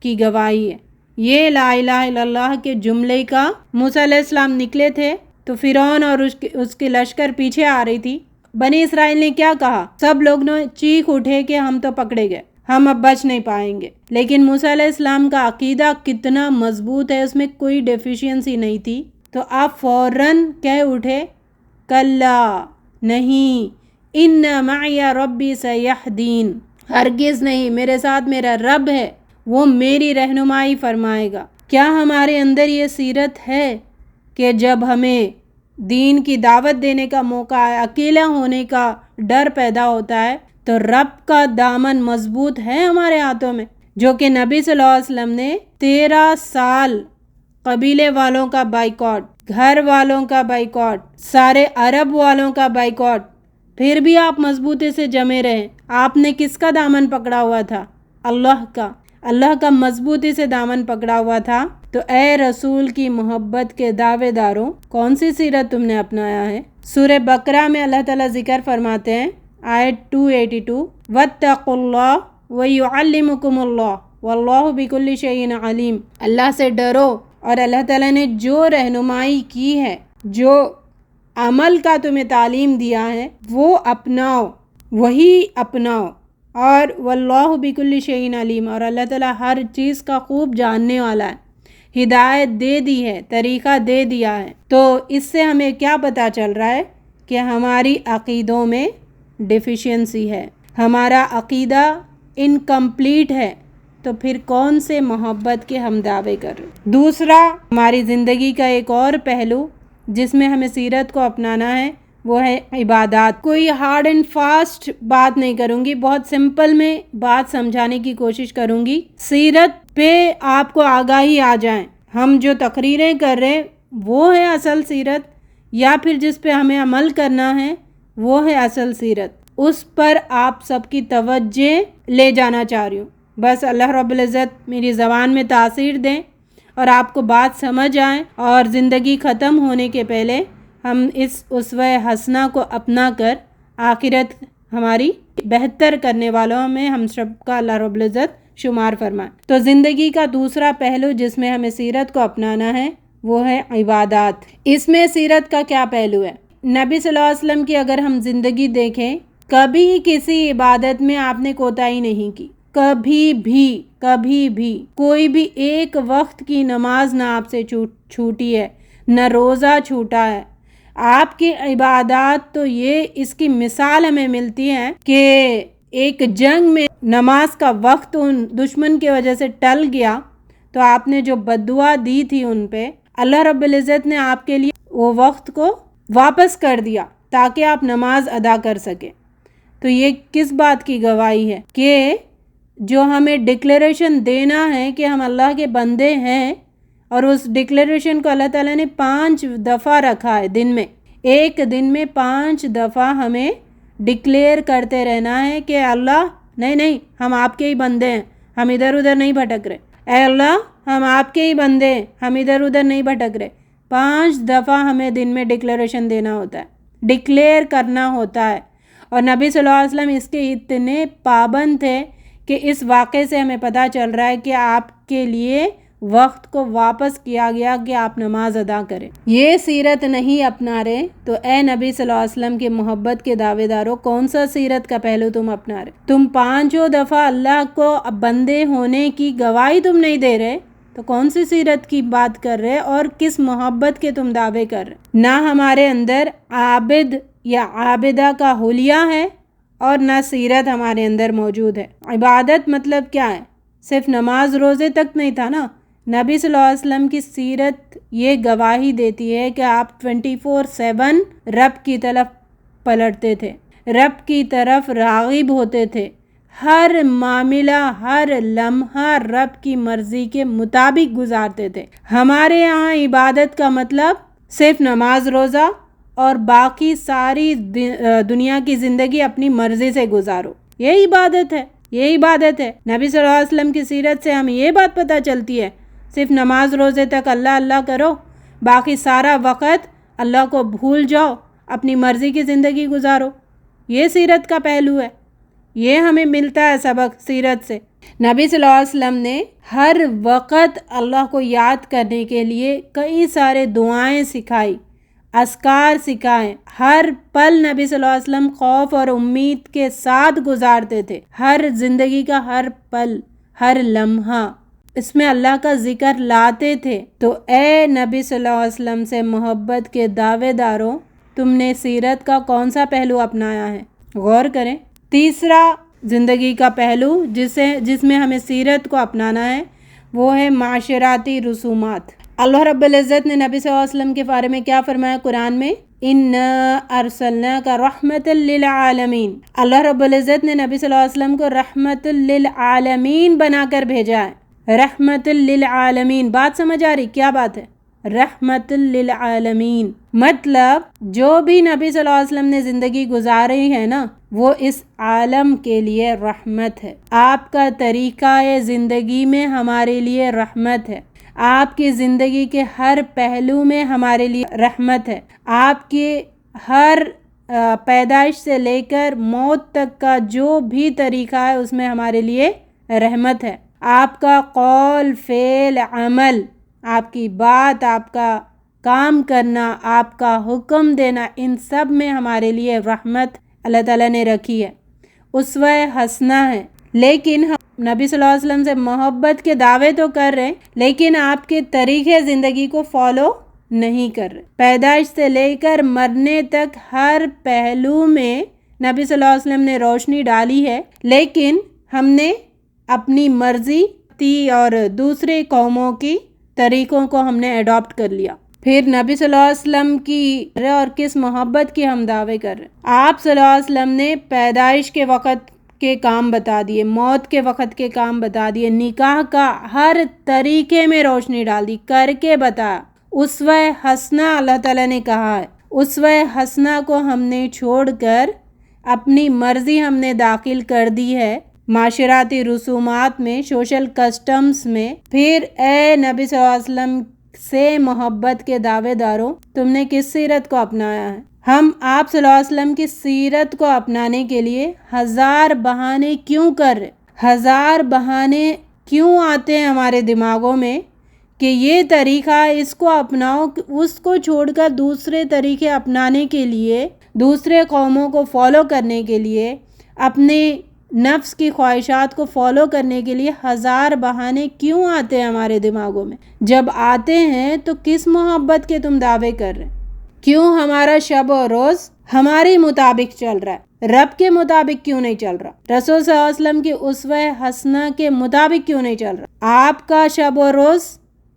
کی گواہی ہے، یہ لا الہ الا اللہ کے جملے کا۔ موسیٰ علیہ السلام نکلے تھے تو فرعون اور اس کے لشکر پیچھے آ رہی تھی، بنی اسرائیل نے کیا کہا؟ سب لوگ نے چیخ اٹھے کہ ہم تو پکڑے گئے، ہم اب بچ نہیں پائیں گے۔ لیکن موسیٰ علیہ السلام کا عقیدہ کتنا مضبوط ہے، اس میں کوئی ڈیفیشینسی نہیں تھی، تو آپ فوراً کہہ اٹھے کلا نہیں، ان معی ربی سیہدین، ہرگز نہیں، میرے ساتھ میرا رب ہے، وہ میری رہنمائی فرمائے گا۔ کیا ہمارے اندر یہ سیرت ہے کہ جب ہمیں دین کی دعوت دینے کا موقع ہے، اکیلا ہونے کا ڈر پیدا ہوتا ہے، تو رب کا دامن مضبوط ہے ہمارے ہاتھوں میں؟ جو کہ نبی صلی اللہ علیہ وسلم نے 13 سال قبیلے والوں کا بائیکاٹ، گھر والوں کا بائیکاٹ، سارے عرب والوں کا بائیکاٹ، پھر بھی آپ مضبوطی سے جمے رہے۔ آپ نے کس کا دامن پکڑا ہوا تھا؟ اللہ کا مضبوطی سے دامن پکڑا ہوا تھا۔ تو اے رسول کی محبت کے دعوے داروں، کون سی سیرت تم نے اپنایا ہے؟ سورہ بقرہ میں اللہ تعالیٰ ذکر فرماتے ہیں، آیت 282، وَاتَّقُوا اللَّهَ وَيُعَلِّمُكُمُ اللَّهُ وَاللَّهُ بِكُلِّ شَيْءٍ عَلِيمٌ۔ اللہ سے ڈرو، اور اللہ تعالیٰ نے جو رہنمائی کی ہے، جو عمل کا تمہیں تعلیم دیا ہے، وہ اپناؤ، وہی اپناؤ، اور واللہ بکل شیء علیم، اور اللہ تعالیٰ ہر چیز کا خوب جاننے والا ہے، ہدایت دے دی ہے، طریقہ دے دیا ہے۔ تو اس سے ہمیں کیا پتہ چل رہا ہے کہ ہماری عقیدوں میں ڈیفیشینسی ہے، ہمارا عقیدہ انکمپلیٹ ہے، تو پھر کون سے محبت کے ہم دعوے کر رہے ہیں۔ دوسرا، ہماری زندگی کا ایک اور پہلو جس میں ہمیں سیرت کو اپنانا ہے، وہ ہے عبادات۔ کوئی ہارڈ اینڈ فاسٹ بات نہیں کروں گی، بہت سمپل میں بات سمجھانے کی کوشش کروں گی، سیرت پہ آپ کو آگاہی آ جائیں۔ ہم جو تقریریں کر رہے وہ ہے اصل سیرت، یا پھر جس پہ ہمیں عمل کرنا ہے وہ ہے اصل سیرت، اس پر آپ سب کی توجہ لے جانا چاہ رہی ہوں۔ بس اللہ رب العزت میری زبان میں تاثیر دیں اور آپ کو بات سمجھ آئیں، اور زندگی ختم ہونے کے پہلے ہم اس اسوہ حسنہ کو اپنا کر آخرت ہماری بہتر کرنے والوں میں ہم سب کا اللہ رب العزت شمار فرمائے۔ تو زندگی کا دوسرا پہلو جس میں ہمیں سیرت کو اپنانا ہے وہ ہے عبادات۔ اس میں سیرت کا کیا پہلو ہے؟ نبی صلی اللہ علیہ وسلم کی اگر ہم زندگی دیکھیں، کبھی کسی عبادت میں آپ نے کوتاہی نہیں کی، کبھی بھی کوئی بھی ایک وقت کی نماز نہ آپ سے چھوٹی ہے، نہ روزہ چھوٹا ہے۔ آپ کی عبادات تو یہ اس کی مثال ہمیں ملتی ہے کہ ایک جنگ میں نماز کا وقت ان دشمن کی وجہ سے ٹل گیا تو آپ نے جو بددعا دی تھی ان پہ، اللہ رب العزت نے آپ کے لیے وہ وقت کو واپس کر دیا تاکہ آپ نماز ادا کر سکیں۔ تو یہ کس بات کی گواہی ہے کہ جو ہمیں ڈکلیریشن دینا ہے کہ ہم اللہ کے بندے ہیں، اور اس ڈکلیریشن کو اللہ تعالیٰ نے 5 دفعہ رکھا ہے دن میں، ایک دن میں 5 دفعہ ہمیں ڈکلیئر کرتے رہنا ہے کہ اللہ نہیں ہم آپ کے ہی بندے ہیں، ہم ادھر ادھر نہیں بھٹک رہے، اے اللہ ہم آپ کے ہی بندے ہیں، ہم ادھر ادھر نہیں بھٹک رہے۔ 5 دفعہ ہمیں دن میں ڈکلیریشن دینا ہوتا ہے، ڈکلیئر کرنا ہوتا ہے۔ اور نبی صلی اللہ علیہ وسلم اس کے اتنے پابند تھے کہ اس واقعے سے ہمیں پتہ چل رہا ہے کہ آپ کے لیے وقت کو واپس کیا گیا کہ آپ نماز ادا کریں۔ یہ سیرت نہیں اپنا رہے تو اے نبی صلی اللہ علیہ وسلم کے محبت کے دعوے داروں، کون سا سیرت کا پہلو تم اپنا رہے؟ تم 5 دفعہ اللہ کو بندے ہونے کی گواہی تم نہیں دے رہے تو کون سی سیرت کی بات کر رہے اور کس محبت کے تم دعوے کر رہے؟ نہ ہمارے اندر عابد یا عابدہ کا حلیہ ہے اور نہ سیرت ہمارے اندر موجود ہے۔ عبادت مطلب کیا ہے؟ صرف نماز روزے تک نہیں تھا نا، نبی صلی اللہ علیہ وسلم کی سیرت یہ گواہی دیتی ہے کہ آپ 24/7 رب کی طرف پلٹتے تھے، رب کی طرف راغب ہوتے تھے، ہر معاملہ ہر لمحہ رب کی مرضی کے مطابق گزارتے تھے۔ ہمارے یہاں عبادت کا مطلب صرف نماز روزہ اور باقی ساری دنیا کی زندگی اپنی مرضی سے گزارو، یہ عبادت ہے، یہ عبادت ہے۔ نبی صلی اللہ علیہ وسلم کی سیرت سے ہمیں یہ بات پتہ چلتی ہے، صرف نماز روزے تک اللہ اللہ کرو، باقی سارا وقت اللہ کو بھول جاؤ، اپنی مرضی کی زندگی گزارو۔ یہ سیرت کا پہلو ہے، یہ ہمیں ملتا ہے سبق سیرت سے۔ نبی صلی اللہ علیہ وسلم نے ہر وقت اللہ کو یاد کرنے کے لیے کئی سارے دعائیں سکھائی، اذکار سکھائے۔ ہر پل نبی صلی اللہ علیہ وسلم خوف اور امید کے ساتھ گزارتے تھے، ہر زندگی کا ہر پل ہر لمحہ اس میں اللہ کا ذکر لاتے تھے۔ تو اے نبی صلی اللہ علیہ وسلم سے محبت کے دعوے داروں، تم نے سیرت کا کون سا پہلو اپنایا ہے؟ غور کریں۔ تیسرا زندگی کا پہلو جس میں ہمیں سیرت کو اپنانا ہے وہ ہے معاشراتی رسومات۔ اللہ رب العزت نے نبی صلی اللہ علیہ وسلم کے بارے میں کیا فرمایا قرآن میں؟ اِنَّا أَرْسَلْنَاكَ رَحْمَةً لِّلْعَالَمِينَ۔ اللہ رب العزت نے نبی صلی اللہ علیہ وسلم کو رحمت للعالمین بنا کر بھیجا ہے، رحمت للعالمین۔ بات سمجھ آ رہی کیا بات ہے؟ رحمت للعالمین مطلب جو بھی نبی صلی اللہ علیہ وسلم نے زندگی گزاری ہے نا، وہ اس عالم کے لیے رحمت ہے۔ آپ کا طریقہ زندگی میں ہمارے لیے رحمت ہے، آپ کی زندگی کے ہر پہلو میں ہمارے لیے رحمت ہے، آپ کی ہر پیدائش سے لے کر موت تک کا جو بھی طریقہ ہے اس میں ہمارے لیے رحمت ہے۔ آپ کا قول فعل عمل، آپ کی بات، آپ کا کام کرنا، آپ کا حکم دینا، ان سب میں ہمارے لیے رحمت اللہ تعالیٰ نے رکھی ہے، اسوہ حسنہ ہے۔ لیکن ہم نبی صلی اللہ علیہ وسلم سے محبت کے دعوے تو کر رہے ہیں لیکن آپ کے طریقے زندگی کو فالو نہیں کر رہے۔ پیدائش سے لے کر مرنے تک ہر پہلو میں نبی صلی اللہ علیہ وسلم نے روشنی ڈالی ہے، لیکن ہم نے اپنی مرضی اور دوسرے قوموں کی طریقوں کو ہم نے اڈاپٹ کر لیا۔ پھر نبی صلی اللہ علیہ وسلم کی اور کس محبت کی ہم دعوے کر رہے ہیں۔ آپ صلی اللہ علیہ وسلم نے پیدائش کے وقت کے کام بتا دیے، موت کے وقت کے کام بتا دیے، نکاح کا ہر طریقے میں روشنی ڈال دی، کر کے بتا۔ اسوہ حسنہ اللہ تعالیٰ نے کہا ہے، اسوہ حسنہ کو ہم نے چھوڑ کر اپنی مرضی ہم نے داخل کر دی ہے معاشراتی رسومات میں، سوشل کسٹمز میں۔ پھر اے نبی صلی اللہ علیہ وسلم سے محبت کے دعوے داروں، تم نے کس سیرت کو اپنایا ہے؟ ہم آپ صلی اللہ علیہ وسلم کی سیرت کو اپنانے کے لیے ہزار بہانے کیوں کر رہے، ہزار بہانے کیوں آتے ہیں ہمارے دماغوں میں کہ یہ طریقہ اس کو اپناؤ، اس کو چھوڑ کر دوسرے طریقے اپنانے کے لیے، دوسرے قوموں کو فالو کرنے کے لیے، اپنے نفس کی خواہشات کو فالو کرنے کے لیے ہزار بہانے کیوں آتے ہیں ہمارے دماغوں میں؟ جب آتے ہیں تو کس محبت کے تم دعوے کر رہے ہیں؟ کیوں ہمارا شب و روز ہمارے مطابق چل رہا ہے، رب کے مطابق کیوں نہیں چل رہا؟ رسول صلی اللہ علیہ وسلم کی اسوہ حسنہ کے مطابق کیوں نہیں چل رہا؟ آپ کا شب و روز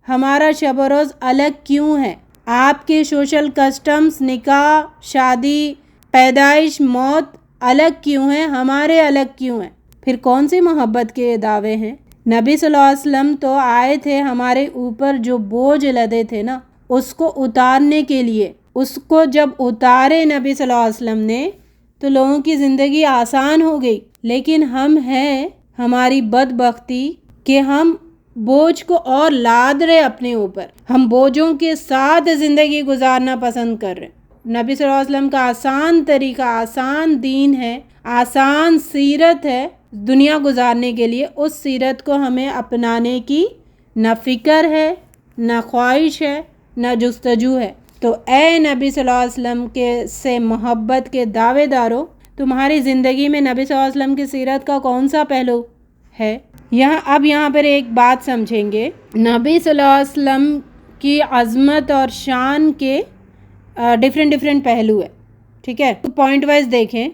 ہمارا شب و روز الگ کیوں ہے؟ آپ کے سوشل کسٹمز، نکاح، شادی، پیدائش، موت الگ کیوں ہیں، ہمارے الگ کیوں ہیں؟ پھر کون سی محبت کے دعوے ہیں؟ نبی صلی اللہ علیہ وسلم تو آئے تھے ہمارے اوپر جو بوجھ لدے تھے نا، اس کو اتارنے کے لیے۔ اس کو جب اتارے نبی صلی اللہ علیہ وسلم نے تو لوگوں کی زندگی آسان ہو گئی، لیکن ہم ہیں، ہماری بدبختی کہ ہم بوجھ کو اور لاد رہے اپنے اوپر، ہم بوجھوں کے ساتھ زندگی گزارنا پسند کر رہے۔ نبی صلی اللہ علیہ وسلم کا آسان طریقہ، آسان دین ہے، آسان سیرت ہے دنیا گزارنے کے لیے، اس سیرت کو ہمیں اپنانے کی نہ فکر ہے، نہ خواہش ہے، نہ جستجو ہے۔ تو اے نبی صلی اللہ علیہ وسلم کے سے محبت کے دعوے داروں، تمہاری زندگی میں نبی صلی اللہ علیہ وسلم کی سیرت کا کون سا پہلو ہے؟ یہاں پر ایک بات سمجھیں گے، نبی صلی اللہ علیہ وسلم کی عظمت اور شان کے ڈیفرنٹ پہلو ہے، ٹھیک ہے؟ تو پوائنٹ وائز دیکھیں،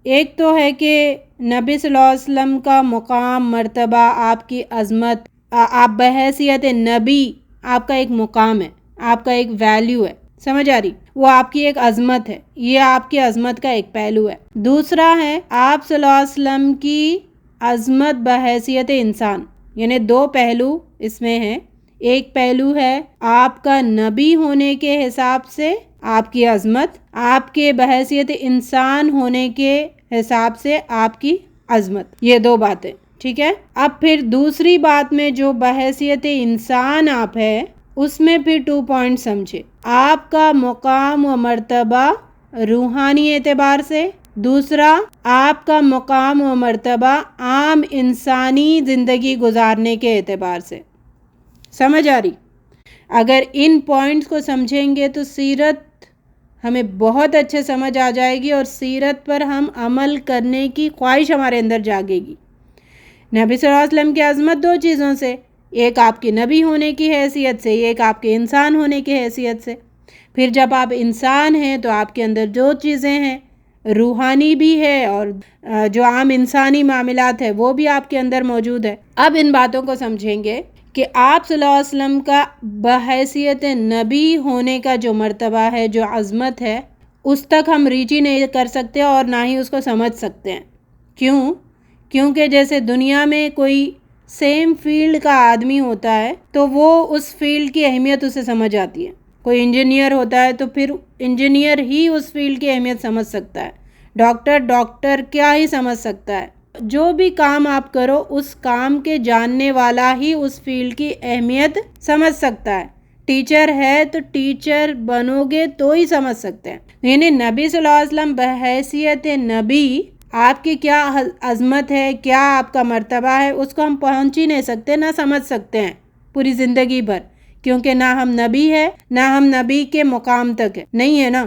ایک تو ہے کہ نبی صلی اللہ علیہ وسلم کا مقام، مرتبہ، آپ کی عظمت، آپ بحیثیت نبی، آپ کا ایک مقام ہے، آپ کا ایک ویلیو ہے، سمجھ آ رہی؟ وہ آپ کی ایک عظمت ہے، یہ آپ کی عظمت کا ایک پہلو ہے۔ دوسرا ہے آپ صلی اللہ علیہ وسلم کی عظمت بحیثیت انسان، یعنی دو پہلو اس میں ہیں۔ ایک پہلو ہے آپ کا نبی ہونے کے حساب سے آپ کی عظمت، آپ کے بحیثیت انسان ہونے کے حساب سے آپ کی عظمت، یہ دو باتیں، ٹھیک ہے؟ اب پھر دوسری بات میں جو بحیثیت انسان آپ ہے، اس میں پھر 2 پوائنٹ سمجھے۔ آپ کا مقام و مرتبہ روحانی اعتبار سے، دوسرا آپ کا مقام و مرتبہ عام انسانی زندگی گزارنے کے اعتبار سے، سمجھ آ رہی؟ اگر ان پوائنٹس کو سمجھیں گے تو سیرت ہمیں بہت اچھے سمجھ آ جائے گی، اور سیرت پر ہم عمل کرنے کی خواہش ہمارے اندر جاگے گی۔ نبی صلی اللہ علیہ وسلم کی عظمت دو چیزوں سے، ایک آپ کے نبی ہونے کی حیثیت سے، ایک آپ کے انسان ہونے کی حیثیت سے۔ پھر جب آپ انسان ہیں تو آپ کے اندر جو چیزیں ہیں، روحانی بھی ہے اور جو عام انسانی معاملات ہے وہ بھی آپ کے اندر موجود ہے۔ اب ان باتوں کو سمجھیں گے کہ آپ صلی اللہ علیہ وسلم کا بحیثیت نبی ہونے کا جو مرتبہ ہے، جو عظمت ہے، اس تک ہم ریچ ہی نہیں کر سکتے اور نہ ہی اس کو سمجھ سکتے ہیں۔ کیونکہ جیسے دنیا میں کوئی سیم فیلڈ کا آدمی ہوتا ہے تو وہ اس فیلڈ کی اہمیت اسے سمجھ آتی ہے۔ کوئی انجینئر ہوتا ہے تو پھر انجینئر ہی اس فیلڈ کی اہمیت سمجھ سکتا ہے، ڈاکٹر کیا ہی سمجھ سکتا ہے۔ جو بھی کام آپ کرو، اس کام کے جاننے والا ہی اس فیلڈ کی اہمیت سمجھ سکتا ہے۔ ٹیچر ہے تو ٹیچر بنو گے تو ہی سمجھ سکتے ہیں۔ یعنی نبی صلی اللہ علیہ وسلم بحیثیت نبی آپ کی کیا عظمت ہے، کیا آپ کا مرتبہ ہے، اس کو ہم پہنچ ہی نہیں سکتے، نہ سمجھ سکتے ہیں پوری زندگی بھر، کیونکہ نہ ہم نبی ہے، نہ ہم نبی کے مقام تک ہے، نہیں ہے نا۔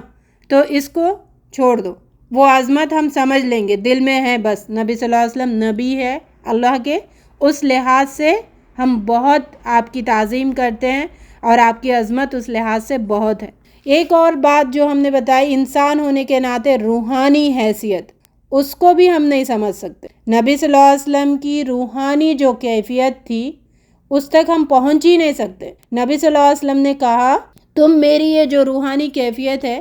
تو اس کو چھوڑ دو، وہ عظمت ہم سمجھ لیں گے، دل میں ہے بس، نبی صلی اللہ علیہ وسلم نبی ہے اللہ کے، اس لحاظ سے ہم بہت آپ کی تعظیم کرتے ہیں اور آپ کی عظمت اس لحاظ سے بہت ہے۔ ایک اور بات جو ہم نے بتائی، انسان ہونے کے ناطے روحانی حیثیت، اس کو بھی ہم نہیں سمجھ سکتے۔ نبی صلی اللہ علیہ وسلم کی روحانی جو کیفیت تھی، اس تک ہم پہنچ ہی نہیں سکتے۔ نبی صلی اللہ علیہ وسلم نے کہا تم میری یہ جو روحانی کیفیت ہے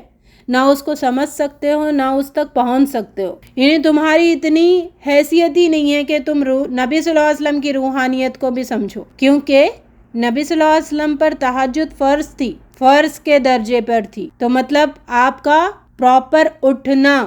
نہ اس کو سمجھ سکتے ہو نہ اس تک پہنچ سکتے ہو، یعنی تمہاری اتنی حیثیت ہی نہیں ہے کہ تم نبی صلی اللہ علیہ وسلم کی روحانیت کو بھی سمجھو، کیونکہ نبی صلی اللہ علیہ وسلم پر تہجد فرض تھی، فرض کے درجے پر تھی، تو مطلب آپ کا پراپر اٹھنا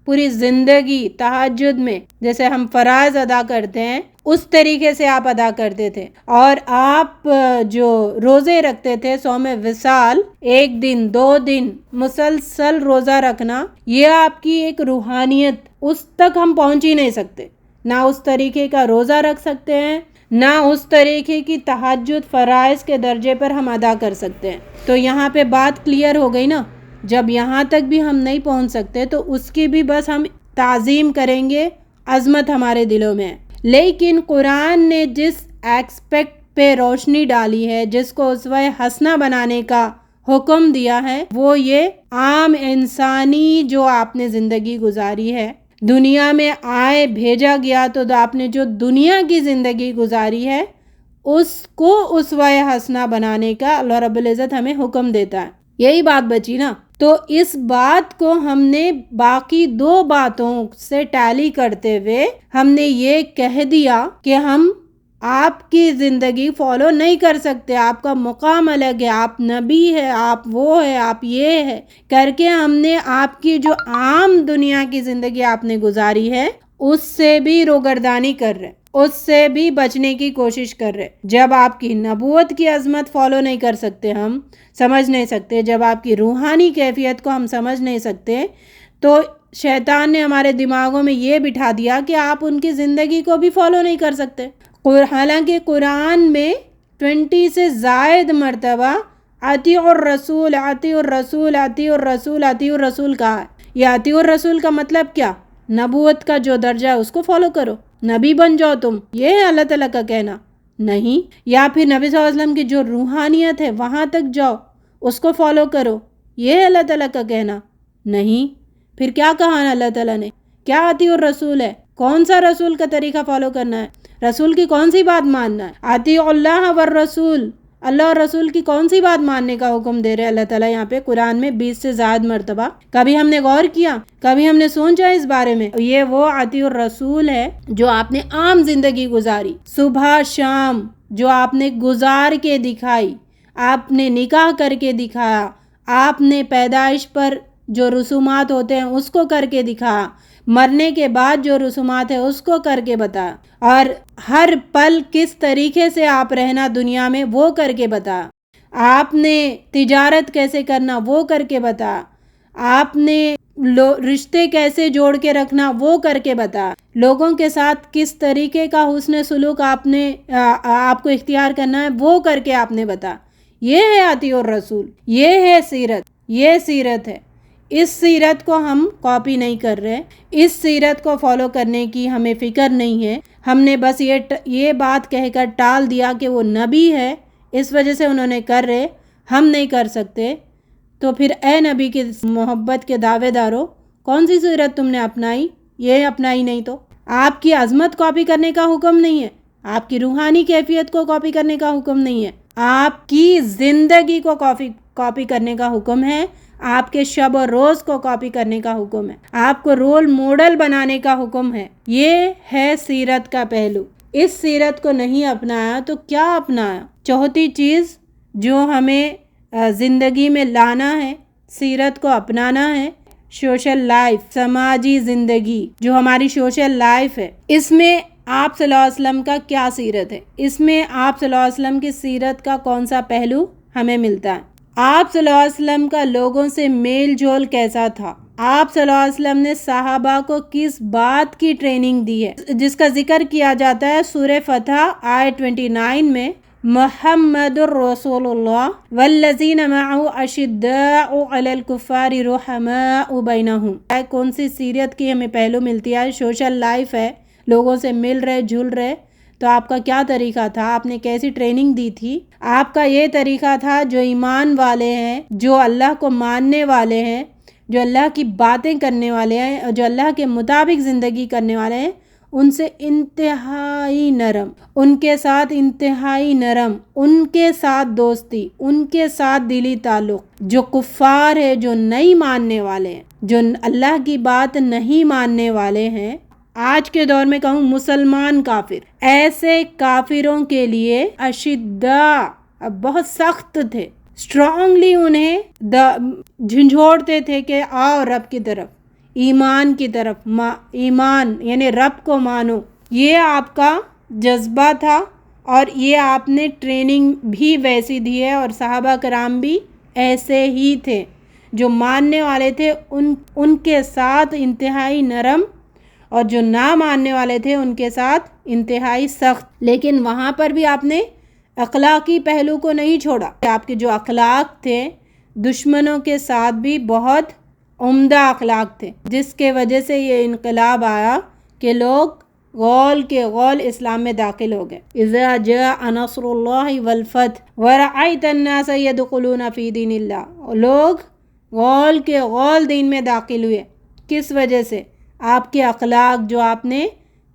پوری زندگی تہجد میں جیسے ہم فرائض ادا کرتے ہیں اس طریقے سے آپ ادا کرتے تھے، اور آپ جو روزے رکھتے تھے صوم وصال، 1 دن 2 دن مسلسل روزہ رکھنا، یہ آپ کی ایک روحانیت، اس تک ہم پہنچ ہی نہیں سکتے، نہ اس طریقے کا روزہ رکھ سکتے ہیں نہ اس طریقے کی تہجد فرائض کے درجے پر ہم ادا کر سکتے ہیں۔ تو یہاں پہ بات کلیئر ہو گئی نا، جب یہاں تک بھی ہم نہیں پہنچ سکتے تو اس کی بھی بس ہم تعظیم کریں گے، عظمت ہمارے دلوں میں ہے۔ لیکن قرآن نے جس ایکسپیکٹ پہ روشنی ڈالی ہے، جس کو اسوہ حسنہ بنانے کا حکم دیا ہے، وہ یہ عام انسانی جو آپ نے زندگی گزاری ہے، دنیا میں آئے بھیجا گیا تو آپ نے جو دنیا کی زندگی گزاری ہے اس کو اسوہ حسنہ بنانے کا اللہ رب العزت ہمیں حکم دیتا ہے۔ یہی بات بچی نا، تو اس بات کو ہم نے باقی 2 باتوں سے ٹیلی کرتے ہوئے ہم نے یہ کہہ دیا کہ ہم آپ کی زندگی فالو نہیں کر سکتے، آپ کا مقام الگ ہے، آپ نبی ہے، آپ وہ ہے، آپ یہ ہے کر کے ہم نے آپ کی جو عام دنیا کی زندگی آپ نے گزاری ہے اس سے بھی روگردانی کر رہے، اس سے بھی بچنے کی کوشش کر رہے۔ جب آپ کی نبوت کی عظمت فالو نہیں کر سکتے، ہم سمجھ نہیں سکتے، جب آپ کی روحانی کیفیت کو ہم سمجھ نہیں سکتے، تو شیطان نے ہمارے دماغوں میں یہ بٹھا دیا کہ آپ ان کی زندگی کو بھی فالو نہیں کر سکتے۔ حالانکہ قرآن میں 20 سے زائد مرتبہ اطیعوا الرسول اطیعوا الرسول اطیعوا الرسول اطیعوا الرسول کہا ہے۔ یہ اطیعوا الرسول کا مطلب کیا؟ نبوت کا جو درجہ ہے اس کو فالو کرو، نبی بن جاؤ تم، یہ ہے اللہ تعالیٰ کا کہنا نہیں، یا پھر نبی صلی اللہ علیہ وسلم کی جو روحانیت ہے وہاں تک جاؤ، اس کو فالو کرو، یہ ہے اللہ تعالیٰ کا کہنا نہیں۔ پھر کیا کہا ہے اللہ تعالیٰ نے؟ کیا اطیعوا الرسول ہے؟ کون سا رسول کا طریقہ فالو کرنا ہے؟ رسول کی کون سی بات ماننا ہے؟ اطیعوا اللہ والرسول، اللہ اور رسول کی کون سی بات ماننے کا حکم دے رہے اللہ تعالیٰ یہاں پہ قرآن میں 20 سے زائد مرتبہ؟ کبھی ہم نے غور کیا؟ کبھی ہم نے سوچا اس بارے میں؟ یہ وہ اطیعوا الرسول ہے جو آپ نے عام زندگی گزاری، صبح شام جو آپ نے گزار کے دکھائی، آپ نے نکاح کر کے دکھایا، آپ نے پیدائش پر جو رسومات ہوتے ہیں اس کو کر کے دکھایا، مرنے کے بعد جو رسومات ہے اس کو کر کے بتا، اور ہر پل کس طریقے سے آپ رہنا دنیا میں وہ کر کے بتا، آپ نے تجارت کیسے کرنا وہ کر کے بتا، آپ نے رشتے کیسے جوڑ کے رکھنا وہ کر کے بتا، لوگوں کے ساتھ کس طریقے کا حسن سلوک آپ کو اختیار کرنا ہے وہ کر کے آپ نے بتا۔ یہ ہے اطیعوا الرسول، یہ ہے سیرت، یہ سیرت ہے۔ اس سیرت کو ہم کاپی نہیں کر رہے، اس سیرت کو فالو کرنے کی ہمیں فکر نہیں ہے، ہم نے بس یہ بات کہہ کر ٹال دیا کہ وہ نبی ہے اس وجہ سے انہوں نے کر رہے، ہم نہیں کر سکتے۔ تو پھر اے نبی کی محبت کے دعوے داروں، کون سی سیرت تم نے اپنائی؟ یہ اپنائی نہیں تو آپ کی عظمت کاپی کرنے کا حکم نہیں ہے، آپ کی روحانی کیفیت کو کاپی کرنے کا حکم نہیں ہے، آپ کی زندگی کو کاپی کرنے کا حکم ہے، آپ کے شب و روز کو کاپی کرنے کا حکم ہے، آپ کو رول ماڈل بنانے کا حکم ہے۔ یہ ہے سیرت کا پہلو۔ اس سیرت کو نہیں اپنایا تو کیا اپنایا؟ چوتھی چیز جو ہمیں زندگی میں لانا ہے، سیرت کو اپنانا ہے، سوشل لائف، سماجی زندگی جو ہماری سوشل لائف ہے، اس میں آپ صلی اللہ علیہ وسلم کا کیا سیرت ہے، اس میں آپ صلی اللہ علیہ وسلم کی سیرت کا کون سا پہلو ہمیں ملتا ہے، آپ صلی اللہ علیہ وسلم کا لوگوں سے میل جول کیسا تھا، آپ صلی اللہ علیہ وسلم نے صحابہ کو کس بات کی ٹریننگ دی ہے، جس کا ذکر کیا جاتا ہے سورہ فتح آیت 29 میں، محمد الرسول اللہ والذین معه اشداء علی الکفار رحماء بینہم۔ کون سی سیرت کی ہمیں پہلو ملتی ہے؟ سوشل لائف ہے، لوگوں سے مل رہے جل رہے، تو آپ کا کیا طریقہ تھا؟ آپ نے کیسی ٹریننگ دی تھی؟ آپ کا یہ طریقہ تھا جو ایمان والے ہیں، جو اللہ کو ماننے والے ہیں، جو اللہ کی باتیں کرنے والے ہیں، جو اللہ کے مطابق زندگی کرنے والے ہیں، ان سے انتہائی نرم، ان کے ساتھ انتہائی نرم، ان کے ساتھ دوستی، ان کے ساتھ دلی تعلق۔ جو کفار ہے، جو نہیں ماننے والے ہیں، جو اللہ کی بات نہیں ماننے والے ہیں، آج کے دور میں کہوں مسلمان کافر، ایسے کافروں کے لیے اشداء بہت سخت تھے، اسٹرانگلی انہیں جھنجھوڑتے تھے کہ آؤ رب کی طرف، ایمان کی طرف، ایمان یعنی رب کو مانو۔ یہ آپ کا جذبہ تھا اور یہ آپ نے ٹریننگ بھی ویسی دی ہے، اور صحابہ کرام بھی ایسے ہی تھے، جو ماننے والے تھے ان کے ساتھ انتہائی نرم، اور جو نہ ماننے والے تھے ان کے ساتھ انتہائی سخت۔ لیکن وہاں پر بھی آپ نے اخلاقی پہلو کو نہیں چھوڑا۔ آپ کے جو اخلاق تھے دشمنوں کے ساتھ بھی بہت عمدہ اخلاق تھے، جس کے وجہ سے یہ انقلاب آیا کہ لوگ غول کے غول اسلام میں داخل ہو گئے۔ اذا جاء نصر اللہ والفتح ورأیت الناس يدخلون فی دین اللہ، لوگ غول کے غول دین میں داخل ہوئے۔ کس وجہ سے؟ آپ کے اخلاق جو آپ نے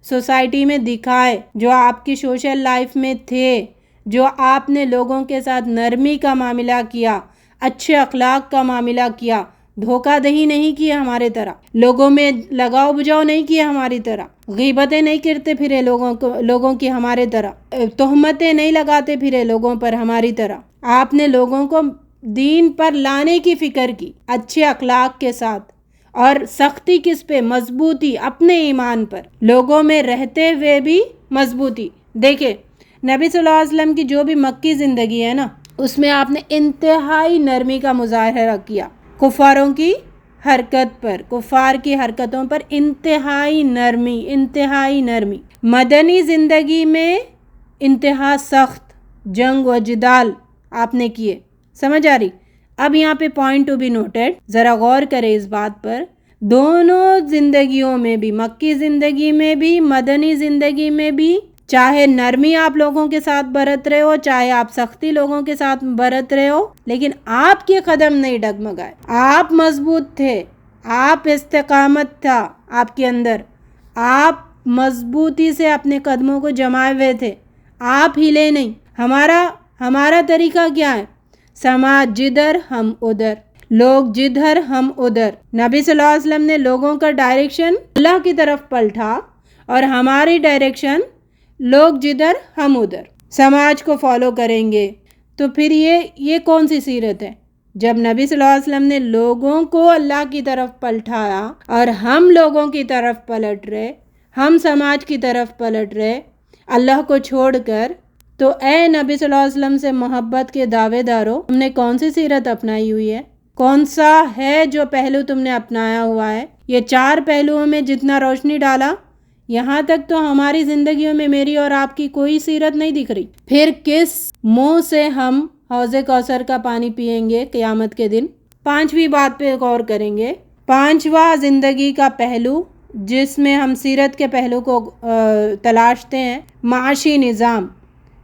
سوسائٹی میں دکھائے، جو آپ کی سوشل لائف میں تھے، جو آپ نے لوگوں کے ساتھ نرمی کا معاملہ کیا، اچھے اخلاق کا معاملہ کیا، دھوکہ دہی نہیں کی ہمارے طرح، لوگوں میں لگاؤ بجاؤ نہیں کیا ہماری طرح، غیبتیں نہیں کرتے پھرے لوگوں کی ہمارے طرح، تہمتیں نہیں لگاتے پھرے لوگوں پر ہماری طرح۔ آپ نے لوگوں کو دین پر لانے کی فکر کی اچھے اخلاق کے ساتھ، اور سختی کس پہ؟ مضبوطی اپنے ایمان پر، لوگوں میں رہتے ہوئے بھی مضبوطی۔ دیکھیں نبی صلی اللہ علیہ وسلم کی جو بھی مکی زندگی ہے نا، اس میں آپ نے انتہائی نرمی کا مظاہرہ کیا، کفاروں کی حرکت پر، کفار کی حرکتوں پر انتہائی نرمی، انتہائی نرمی۔ مدنی زندگی میں انتہا سخت جنگ و جدال آپ نے کیے، سمجھ آ رہی؟ اب یہاں پہ پوائنٹ ٹو بی نوٹڈ، ذرا غور کریں اس بات پر، دونوں زندگیوں میں بھی، مکی زندگی میں بھی، مدنی زندگی میں بھی، چاہے نرمی آپ لوگوں کے ساتھ برت رہے ہو، چاہے آپ سختی لوگوں کے ساتھ برت رہے ہو، لیکن آپ کے قدم نہیں ڈگمگائے، آپ مضبوط تھے، آپ استقامت تھا آپ کے اندر، آپ مضبوطی سے اپنے قدموں کو جمائے ہوئے تھے، آپ ہلے نہیں۔ ہمارا طریقہ کیا ہے؟ سماج جدھر ہم ادھر، لوگ جدھر ہم ادھر۔ نبی صلی اللہ علیہ وسلم نے لوگوں کا ڈائریکشن اللہ کی طرف پلٹا، اور ہماری ڈائریکشن لوگ جدھر ہم ادھر، سماج کو فالو کریں گے۔ تو پھر یہ کون سی سیرت ہے؟ جب نبی صلی اللہ علیہ وسلم نے لوگوں کو اللہ کی طرف پلٹایا اور ہم لوگوں کی طرف پلٹ رہے، ہم سماج کی طرف پلٹ رہے اللہ کو چھوڑ کر، تو اے نبی صلی اللہ علیہ وسلم سے محبت کے دعوے دارو، تم نے کون سی سیرت اپنائی ہوئی ہے؟ کون سا ہے جو پہلو تم نے اپنایا ہوا ہے؟ یہ 4 پہلوؤں میں جتنا روشنی ڈالا، یہاں تک تو ہماری زندگیوں میں میری اور آپ کی کوئی سیرت نہیں دکھ رہی۔ پھر کس منہ سے ہم حوض کوثر کا پانی پیئیں گے قیامت کے دن؟ 5ویں بات پہ غور کریں گے۔ 5واں زندگی کا پہلو جس میں ہم سیرت کے پہلو کو تلاشتے ہیں، معاشی نظام،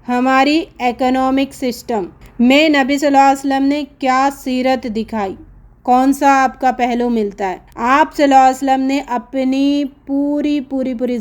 ہماری اکنامک سسٹم میں نبی صلی اللہ علیہ وسلم نے کیا سیرت دکھائی، کون سا آپ کا پہلو ملتا ہے؟ آپ صلی اللہ علیہ وسلم نے اپنی پوری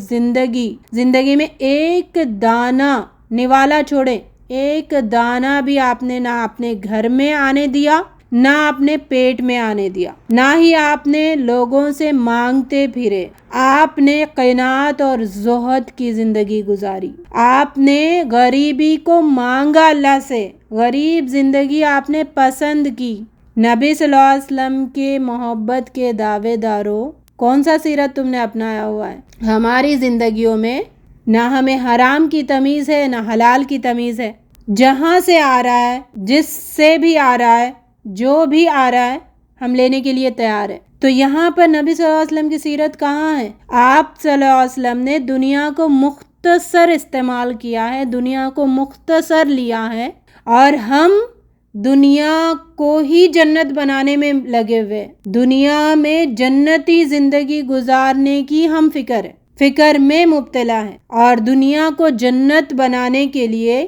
زندگی میں ایک دانہ نوالا چھوڑے، ایک دانہ بھی آپ نے نہ اپنے گھر میں آنے دیا، نہ اپنے پیٹ میں آنے دیا، نہ ہی آپ نے لوگوں سے مانگتے پھرے۔ آپ نے قناعت اور زہد کی زندگی گزاری، آپ نے غریبی کو مانگا اللہ سے، غریب زندگی آپ نے پسند کی۔ نبی صلی اللہ علیہ وسلم کے محبت کے دعوے داروں، کون سا سیرت تم نے اپنایا ہوا ہے؟ ہماری زندگیوں میں نہ ہمیں حرام کی تمیز ہے، نہ حلال کی تمیز ہے۔ جہاں سے آ رہا ہے، جس سے بھی آ رہا ہے، جو بھی آ رہا ہے، ہم لینے کے لیے تیار ہے۔ تو یہاں پر نبی صلی اللہ علیہ وسلم کی سیرت کہاں ہے؟ آپ صلی اللہ علیہ وسلم نے دنیا کو مختصر استعمال کیا ہے، دنیا کو مختصر لیا ہے، اور ہم دنیا کو ہی جنت بنانے میں لگے ہوئے، دنیا میں جنتی زندگی گزارنے کی ہم فکر میں مبتلا ہیں، اور دنیا کو جنت بنانے کے لیے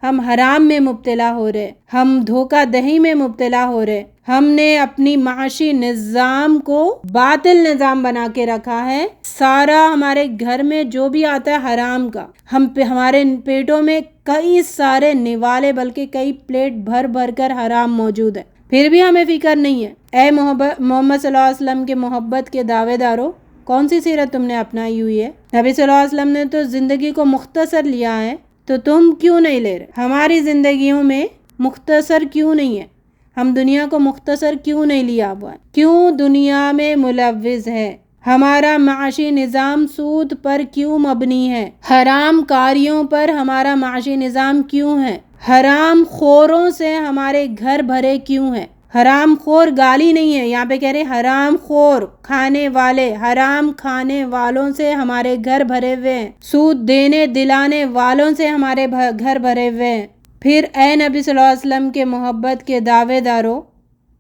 ہم حرام میں مبتلا ہو رہے، ہم دھوکہ دہی میں مبتلا ہو رہے، ہم نے اپنی معاشی نظام کو باطل نظام بنا کے رکھا ہے، سارا ہمارے گھر میں جو بھی آتا ہے حرام کا، ہمارے پیٹوں میں کئی سارے نوالے بلکہ کئی پلیٹ بھر بھر کر حرام موجود ہے، پھر بھی ہمیں فکر نہیں ہے۔ اے محمد صلی اللہ علیہ وسلم کے محبت کے دعوے داروں، کون سی سیرت تم نے اپنائی ہوئی ہے؟ نبی صلی اللہ علیہ وسلم نے تو زندگی کو مختصر لیا ہے، تو تم کیوں نہیں لے رہے؟ ہماری زندگیوں میں مختصر کیوں نہیں ہے؟ ہم دنیا کو مختصر کیوں نہیں لیا ہوا ہے؟ کیوں دنیا میں ملوث ہے؟ ہمارا معاشی نظام سود پر کیوں مبنی ہے؟ حرام کاریوں پر ہمارا معاشی نظام کیوں ہے؟ حرام خوروں سے ہمارے گھر بھرے کیوں ہیں؟ حرام خور گالی نہیں ہے، یہاں پہ کہہ رہے حرام خور کھانے والے، حرام کھانے والوں سے ہمارے گھر بھرے ہوئے ہیں، سود دینے دلانے والوں سے ہمارے گھر بھرے ہوئے ہیں۔ پھر اے نبی صلی اللہ علیہ وسلم کے محبت کے دعوے داروں،